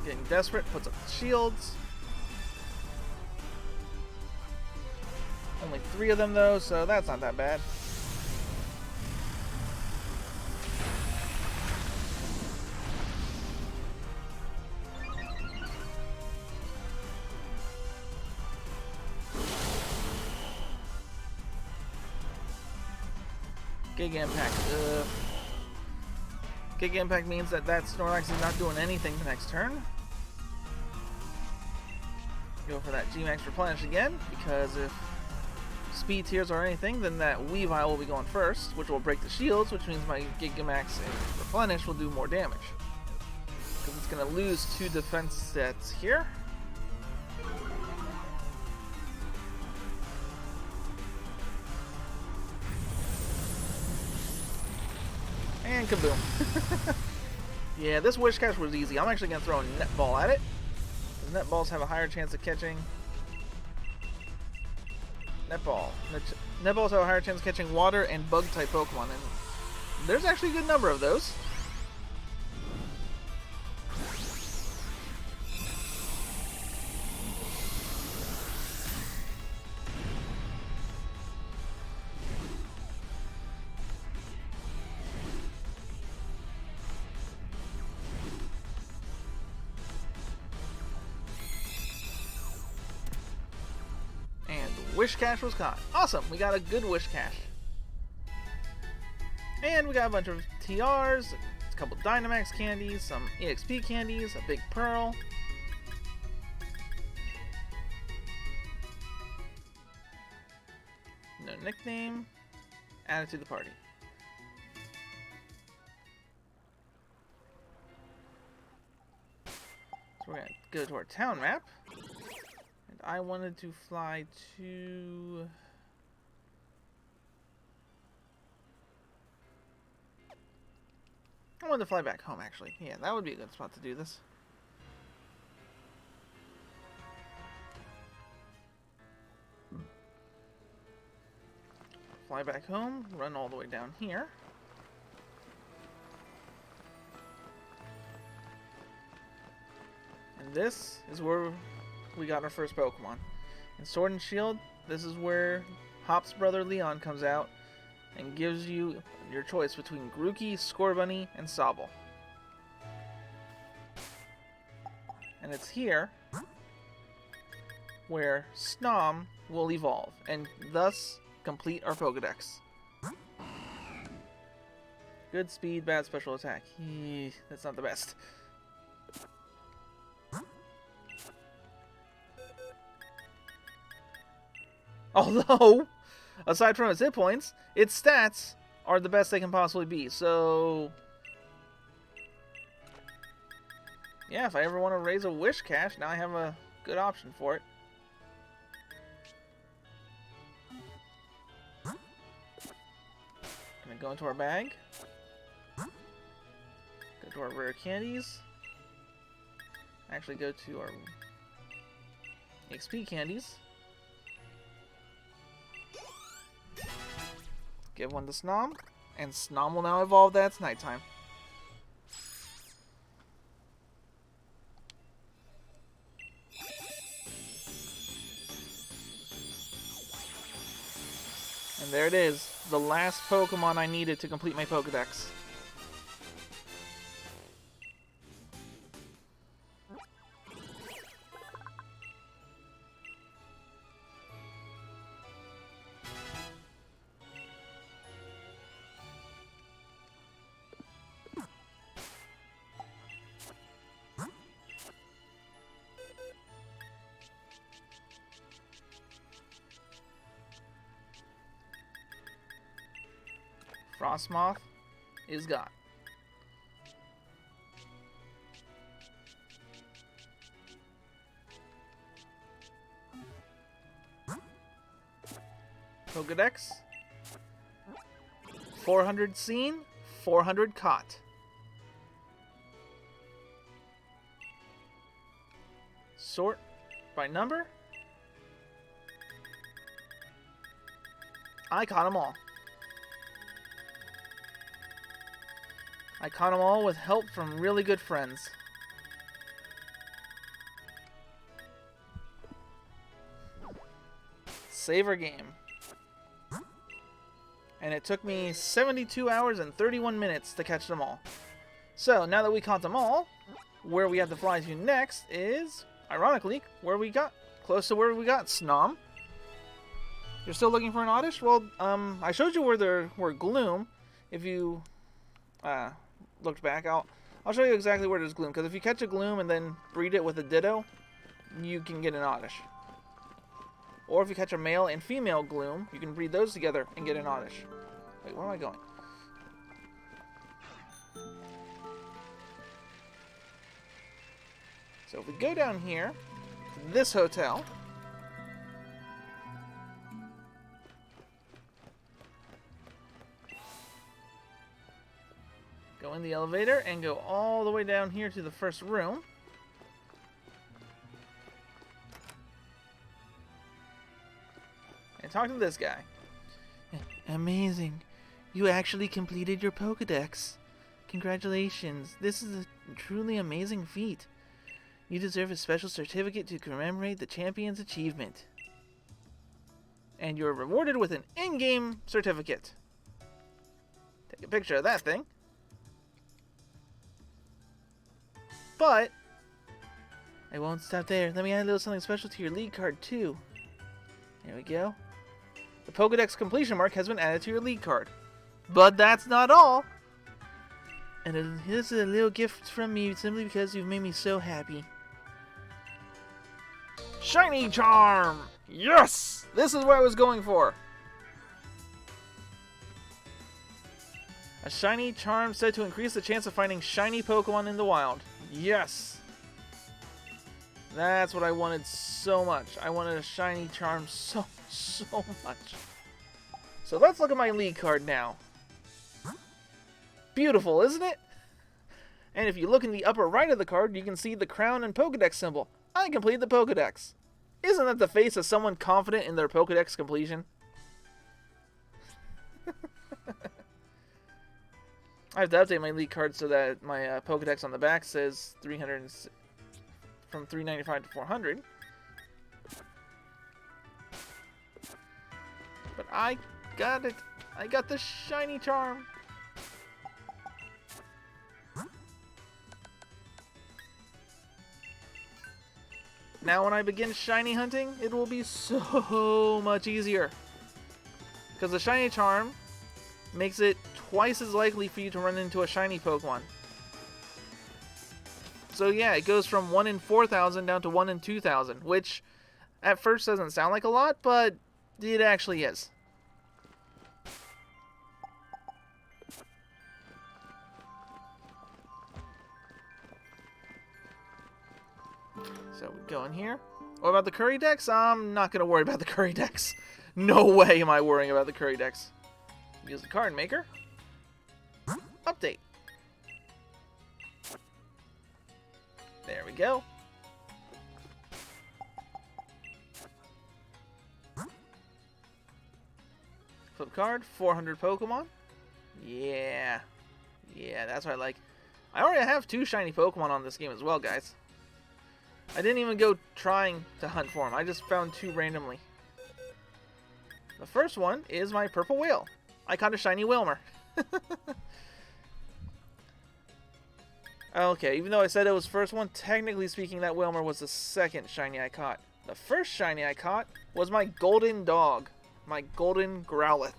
Getting desperate, puts up shields. Only 3 of them though, so that's not that bad. Giga Impact. Giga Impact means that Snorlax is not doing anything the next turn. Go for that G-Max Replenish again, because if speed tiers are anything, then that Weavile will be going first, which will break the shields, which means my Gigamax and Replenish will do more damage. Because it's going to lose 2 defense sets here. And kaboom. Yeah, this Wish Cash was easy. I'm actually going to throw a Net Ball at it. Net Balls have a higher chance of catching. Net Balls have a higher chance of catching water and bug type Pokemon, and there's actually a good number of those. Wish Cash was caught. Awesome, we got a good Wish Cash. And we got a bunch of TRs, a couple Dynamax candies, some EXP candies, a big Pearl. No nickname. Added to the party. So we're going to go to our town map. I wanted to fly to... I wanted to fly back home, actually. Yeah, that would be a good spot to do this. Fly back home, run all the way down here. And this is where we got our first Pokemon. In Sword and Shield, this is where Hop's brother Leon comes out and gives you your choice between Grookey, Scorbunny, and Sobble. And it's here where Snom will evolve and thus complete our Pokedex. Good speed, bad special attack. That's not the best. Although, aside from its hit points, its stats are the best they can possibly be. So, yeah, if I ever want to raise a Wish Cash, now I have a good option for it. Gonna go into our bag. Go to our rare candies. Actually, go to our XP candies. Give one to Snom, and Snom will now evolve that it's nighttime. And there it is, the last Pokemon I needed to complete my Pokedex. Frostmoth is gone. Pokedex. 400 seen, 400 caught. Sort by number. I caught them all. I caught them all with help from really good friends. Save our game. And it took me 72 hours and 31 minutes to catch them all. So, now that we caught them all, where we have to fly to next is, ironically, close to where we got Snom. You're still looking for an Oddish? Well, I showed you where there were Gloom. If you looked back, I'll show you exactly where there's Gloom. Because if you catch a Gloom and then breed it with a Ditto, you can get an Oddish. Or if you catch a male and female Gloom, you can breed those together and get an Oddish. Wait, where am I going? So if we go down here, to this hotel, go in the elevator and go all the way down here to the first room. And talk to this guy. Amazing. You actually completed your Pokedex. Congratulations. This is a truly amazing feat. You deserve a special certificate to commemorate the champion's achievement. And you're rewarded with an in-game certificate. Take a picture of that thing. But I won't stop there. Let me add a little something special to your league card too. There we go. The Pokedex completion mark has been added to your league card. But that's not all. And this is a little gift from me simply because you've made me so happy. Shiny Charm! Yes! This is what I was going for. A Shiny Charm said to increase the chance of finding shiny Pokemon in the wild. Yes! That's what I wanted so much. I wanted a Shiny Charm so much. So let's look at my league card now. Beautiful, isn't it? And if you look in the upper right of the card, you can see the crown and Pokedex symbol. I completed the Pokedex. Isn't that the face of someone confident in their Pokedex completion? I have to update my league card so that my Pokedex on the back says 300 from 395 to 400. But I got it. I got the Shiny Charm. Now when I begin shiny hunting, it will be so much easier. Because the Shiny Charm makes it twice as likely for you to run into a shiny Pokemon. So yeah, it goes from 1 in 4,000 down to 1 in 2,000, which at first doesn't sound like a lot, but it actually is. So we go in here. What about the Curry Dex? I'm not going to worry about the Curry Dex. No way am I worrying about the Curry Dex. Use the card maker. Update. There we go. Flip card, 400 Pokemon. Yeah. Yeah, that's what I like. I already have 2 shiny Pokemon on this game as well, guys. I didn't even go trying to hunt for them. I just found 2 randomly. The first one is my Purple Whale. I caught a shiny Wilmer. Okay, even though I said it was first one, technically speaking, that Wilmer was the second shiny I caught. The first shiny I caught was my golden dog, my golden Growlithe,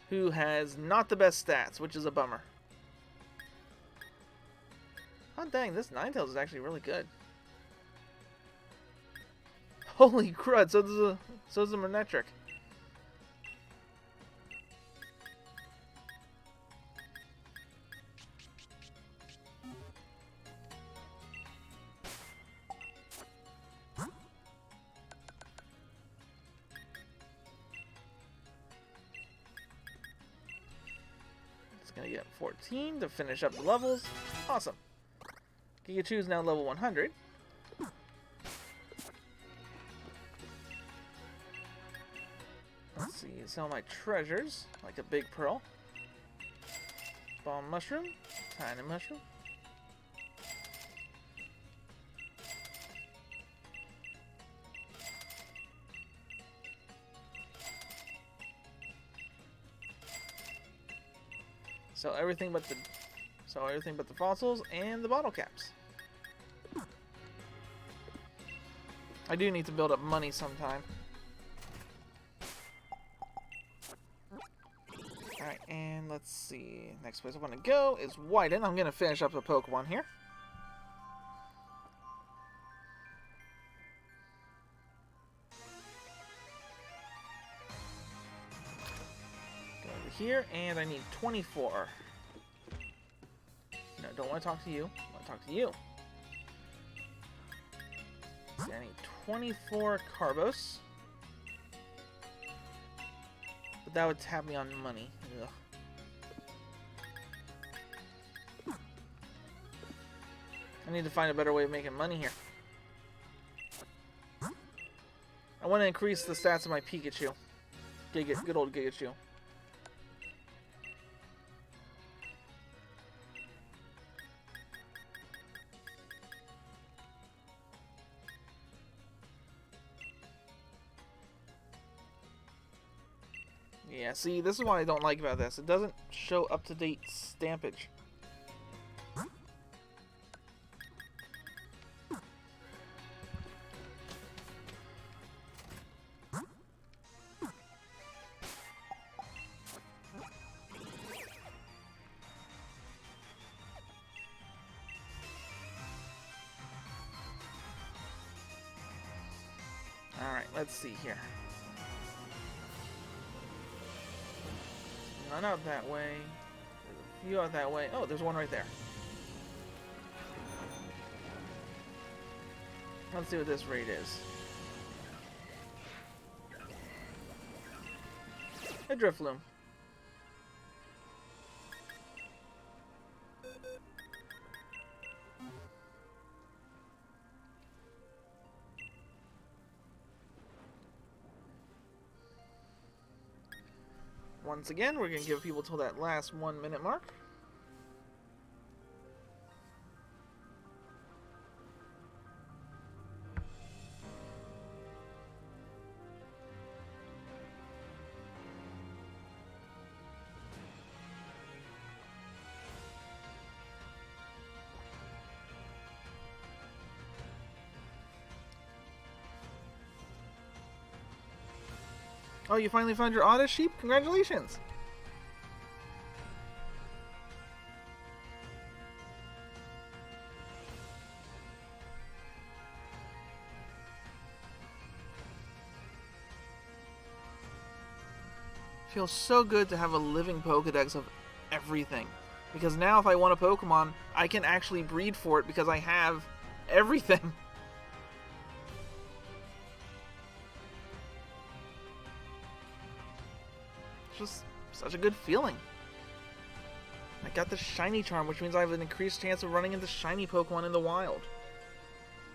who has not the best stats, which is a bummer. Oh dang, this Ninetales is actually really good. Holy crud, so does a Manectric. It's gonna get 14 to finish up the levels. Awesome. Pikachu is now level 100. Let's see, sell my treasures, like a big pearl. Bomb mushroom, tiny mushroom. Sell everything but the fossils and the bottle caps. I do need to build up money sometime. Alright, and let's see. Next place I want to go is Wyden. I'm going to finish up the Pokemon here. Go over here, and I need 24. No, don't want to talk to you. I want to talk to you. So I need 24 Carbos. But that would tap me on money. Ugh. I need to find a better way of making money here. I want to increase the stats of my Pikachu. Good old Gigachu. Yeah, see, this is what I don't like about this. It doesn't show up-to-date stampage. Alright, let's see here. None out that way. There's a few out that way. Oh, there's one right there. Let's see what this rate is. A Drifloon. Once again, we're going to give people till that last 1 minute mark. Oh, you finally found your Otter sheep? Congratulations! Feels so good to have a living Pokedex of everything. Because now if I want a Pokemon, I can actually breed for it because I have everything. Just such a good feeling. I got the shiny charm, which means I have an increased chance of running into shiny Pokemon in the wild.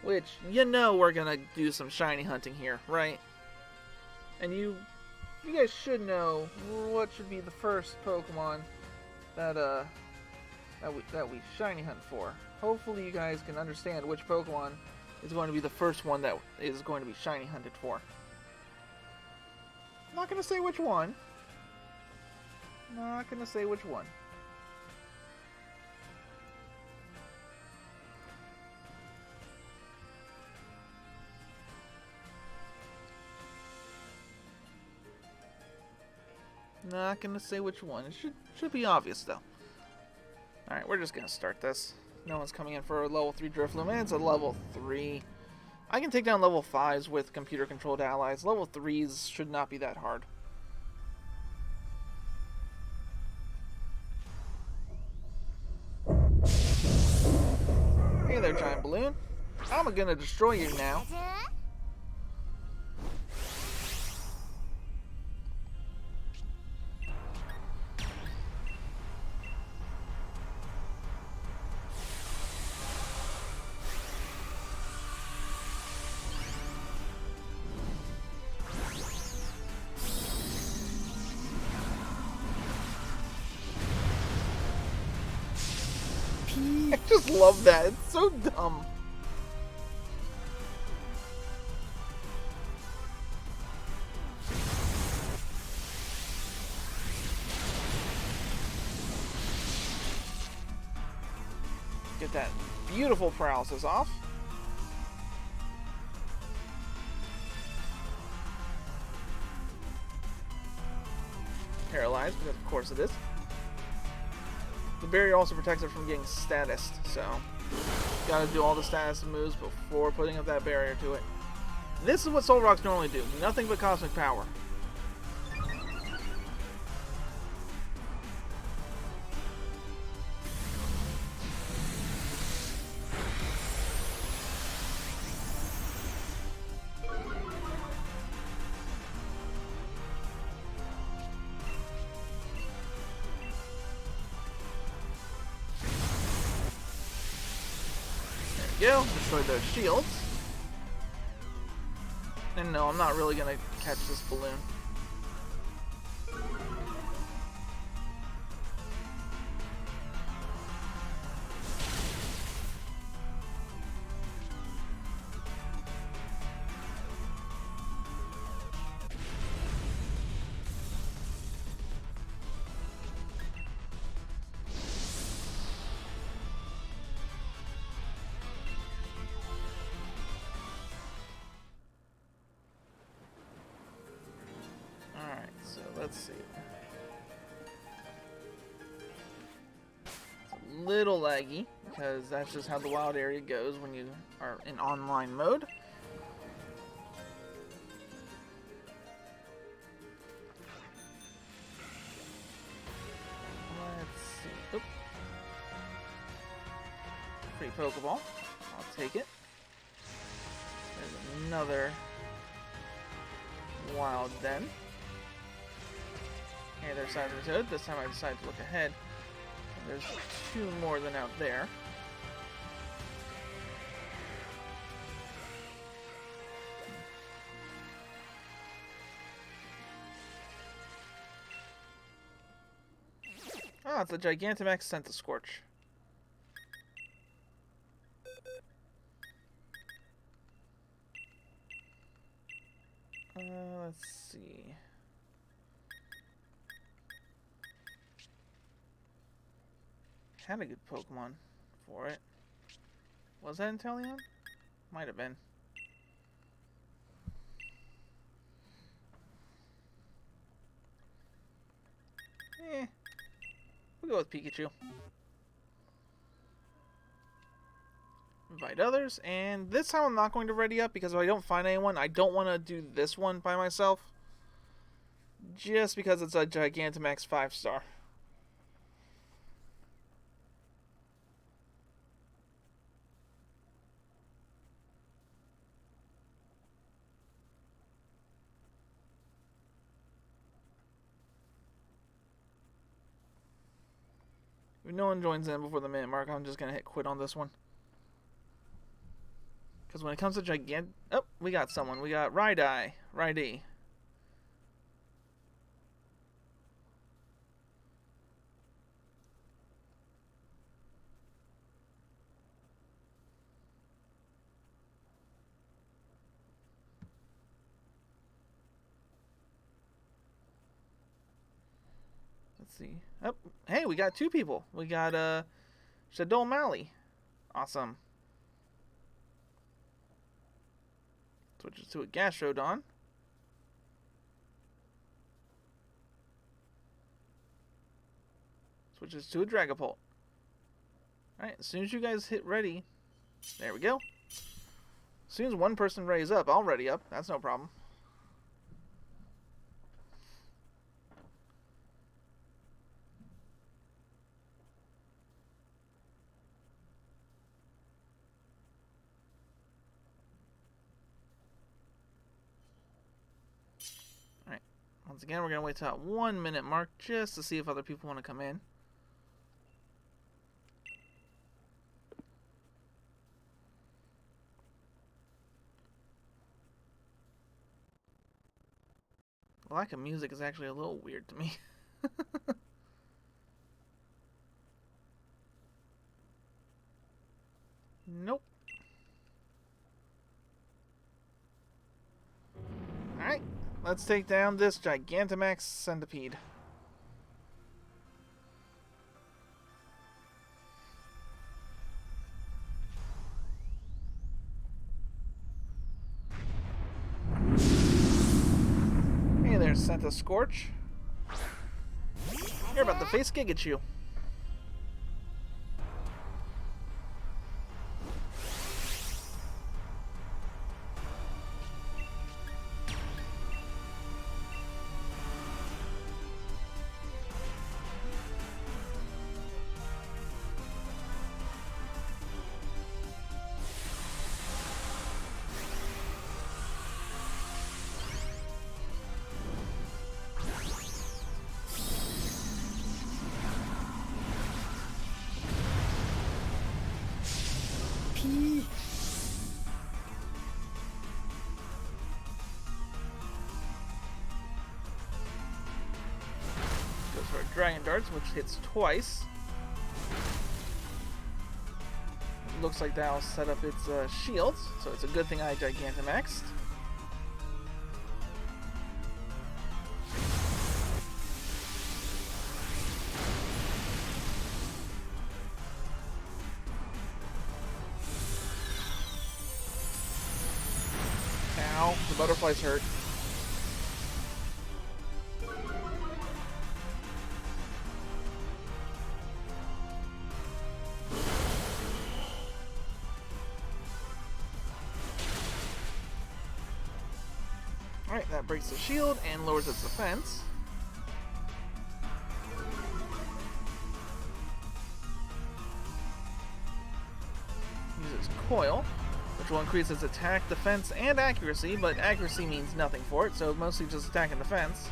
Which, you know we're gonna do some shiny hunting here, right? And you guys should know what should be the first Pokemon that we shiny hunt for. Hopefully you guys can understand which Pokemon is going to be the first one that is going to be shiny hunted for. I'm not gonna say which one. Not gonna say which one. Not gonna say which one. It should be obvious though. Alright, we're just gonna start this. No one's coming in for a level 3 Drifloon, and it's a level 3. I can take down level 5s with computer controlled allies. Level 3s should not be that hard. Hey there, giant balloon. I'm gonna destroy you now. I just love that. It's so dumb. Get that beautiful paralysis off. paralyzed, because of course it is. The barrier also protects it from getting statused, so gotta do all the status moves before putting up that barrier to it. This is what Soul Rocks normally do, nothing but cosmic power. Go, destroy those shields. And no, I'm not really gonna catch this balloon. So let's see. It's a little laggy because that's just how the wild area goes when you are in online mode. Let's see. Oop. Free Pokeball. I'll take it. There's another wild den. Okay, there's Sirfetch'd. This time I decided to look ahead. There's two more than out there. Ah, it's a Gigantamax Sirfetch'd. Let's see. Had a good Pokemon for it. Was that Inteleon? Might have been. We'll go with Pikachu. Invite others, and this time I'm not going to ready up because if I don't find anyone, I don't want to do this one by myself. Just because it's a Gigantamax 5-star. If no one joins in before the minute mark, I'm just going to hit quit on this one. Because when it comes to oh, we got someone. We got Rydie. Let's see. Oh, hey, we got two people. We got Shadow Mally. Awesome. Switches to a Gastrodon. Switches to a Dragapult. Alright, as soon as you guys hit ready, there we go. As soon as one person readies up, I'll ready up. That's no problem. Once again, we're going to wait till that 1 minute mark just to see if other people want to come in. The lack of music is actually a little weird to me. Nope. Alright. Let's take down this Gigantamax centipede. Hey there, Sirfetch'd. You're about to face Gigachu. Goes for Dragon Darts, which hits twice. Looks like that'll set up its shields, so it's a good thing I Gigantamaxed. Ow, the butterfly's hurt. Alright, that breaks the shield and lowers its defense. Uses Coil, which will increase its attack, defense, and accuracy, but accuracy means nothing for it, so mostly just attack and defense.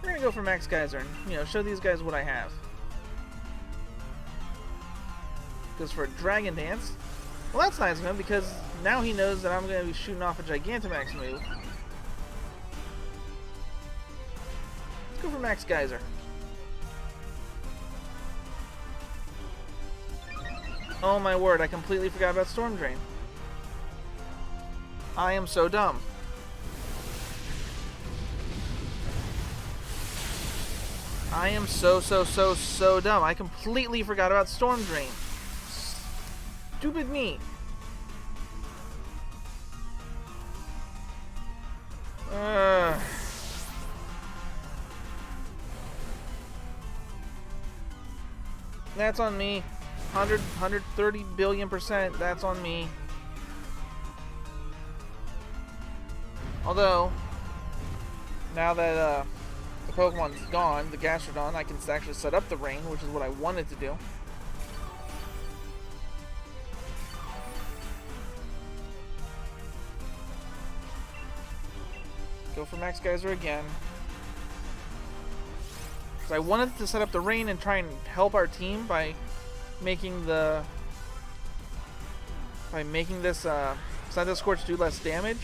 We're gonna go for Max Geyser and, you know, show these guys what I have. Goes for a Dragon Dance. Well, that's nice of him, because now he knows that I'm going to be shooting off a Gigantamax move. Let's go for Max Geyser. Oh my word, I completely forgot about Storm Drain. I am so dumb. I am so dumb. I completely forgot about Storm Drain. Stupid me. That's on me. 130 billion%. That's on me. Although, now that the Pokemon's gone, the Gastrodon, I can actually set up the rain, which is what I wanted to do. Go for Max Geyser again. Because I wanted to set up the rain and try and help our team by making the... by making this Santa Scorch do less damage.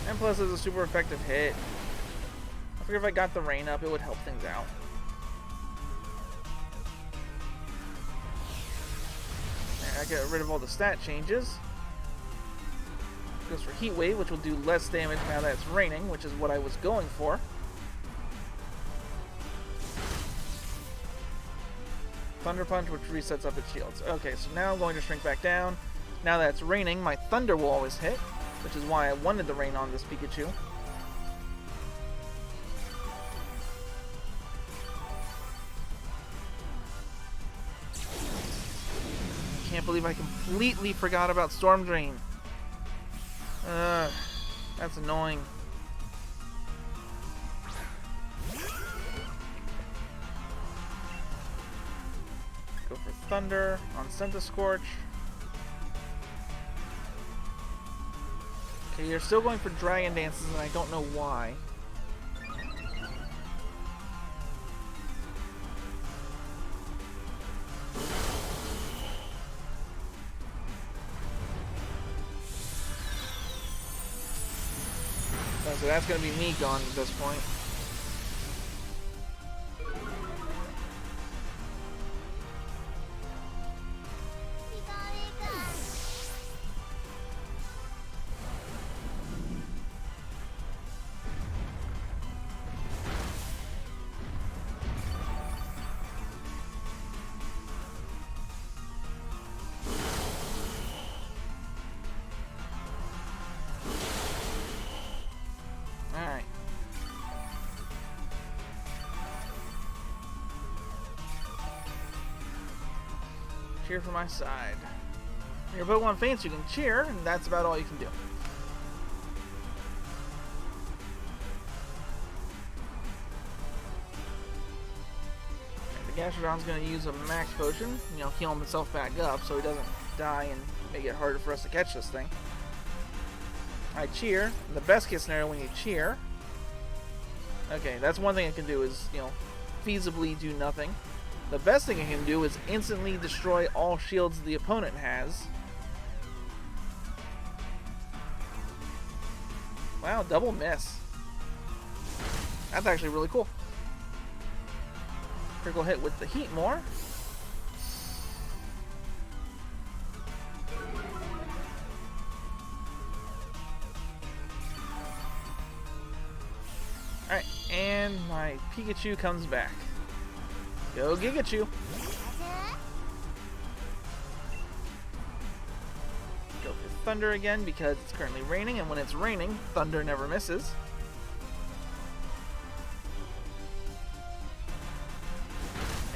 And plus it's a super effective hit. I figure if I got the rain up, it would help things out. And I get rid of all the stat changes. Goes for Heat Wave, which will do less damage now that it's raining, which is what I was going for. Thunder Punch, which resets up its shields. Okay, so now I'm going to shrink back down. Now that it's raining, my Thunder will always hit, which is why I wanted the rain on this Pikachu. Can't believe I completely forgot about Storm Drain. That's annoying. Go for Thunder on Scorch. Okay, you're still going for Dragon Dances, and I don't know why. So that's going to be me gone at this point. Cheer for my side. When your Pokemon faints, you can cheer, and that's about all you can do. And the Gastrodon's going to use a max potion, you know, heal himself back up so he doesn't die and make it harder for us to catch this thing. I cheer. In the best case scenario, when you cheer, okay, that's one thing I can do is, you know, feasibly do nothing. The best thing I can do is instantly destroy all shields the opponent has. Wow, double miss. That's actually really cool. Critical hit with the heat more. Alright, and my Pikachu comes back. Go Gigachu! Go for Thunder again because it's currently raining, and when it's raining, Thunder never misses.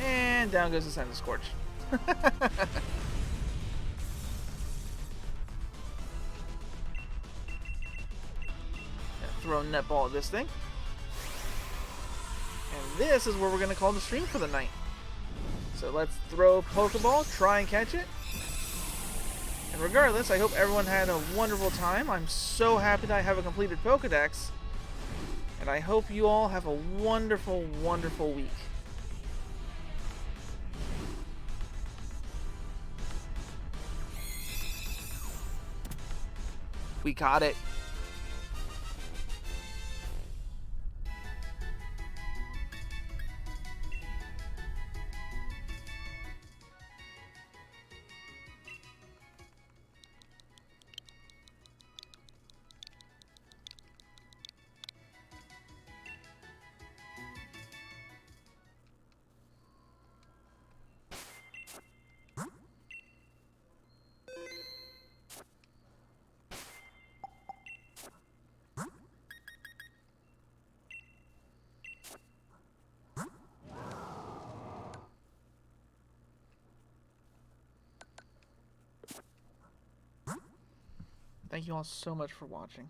And down goes the Sense Scorch. Throw Netball at this thing. And this is where we're going to call the stream for the night. So let's throw Pokeball, try and catch it. And regardless, I hope everyone had a wonderful time. I'm so happy that I have a completed Pokedex. And I hope you all have a wonderful, wonderful week. We caught it. Thank you all so much for watching.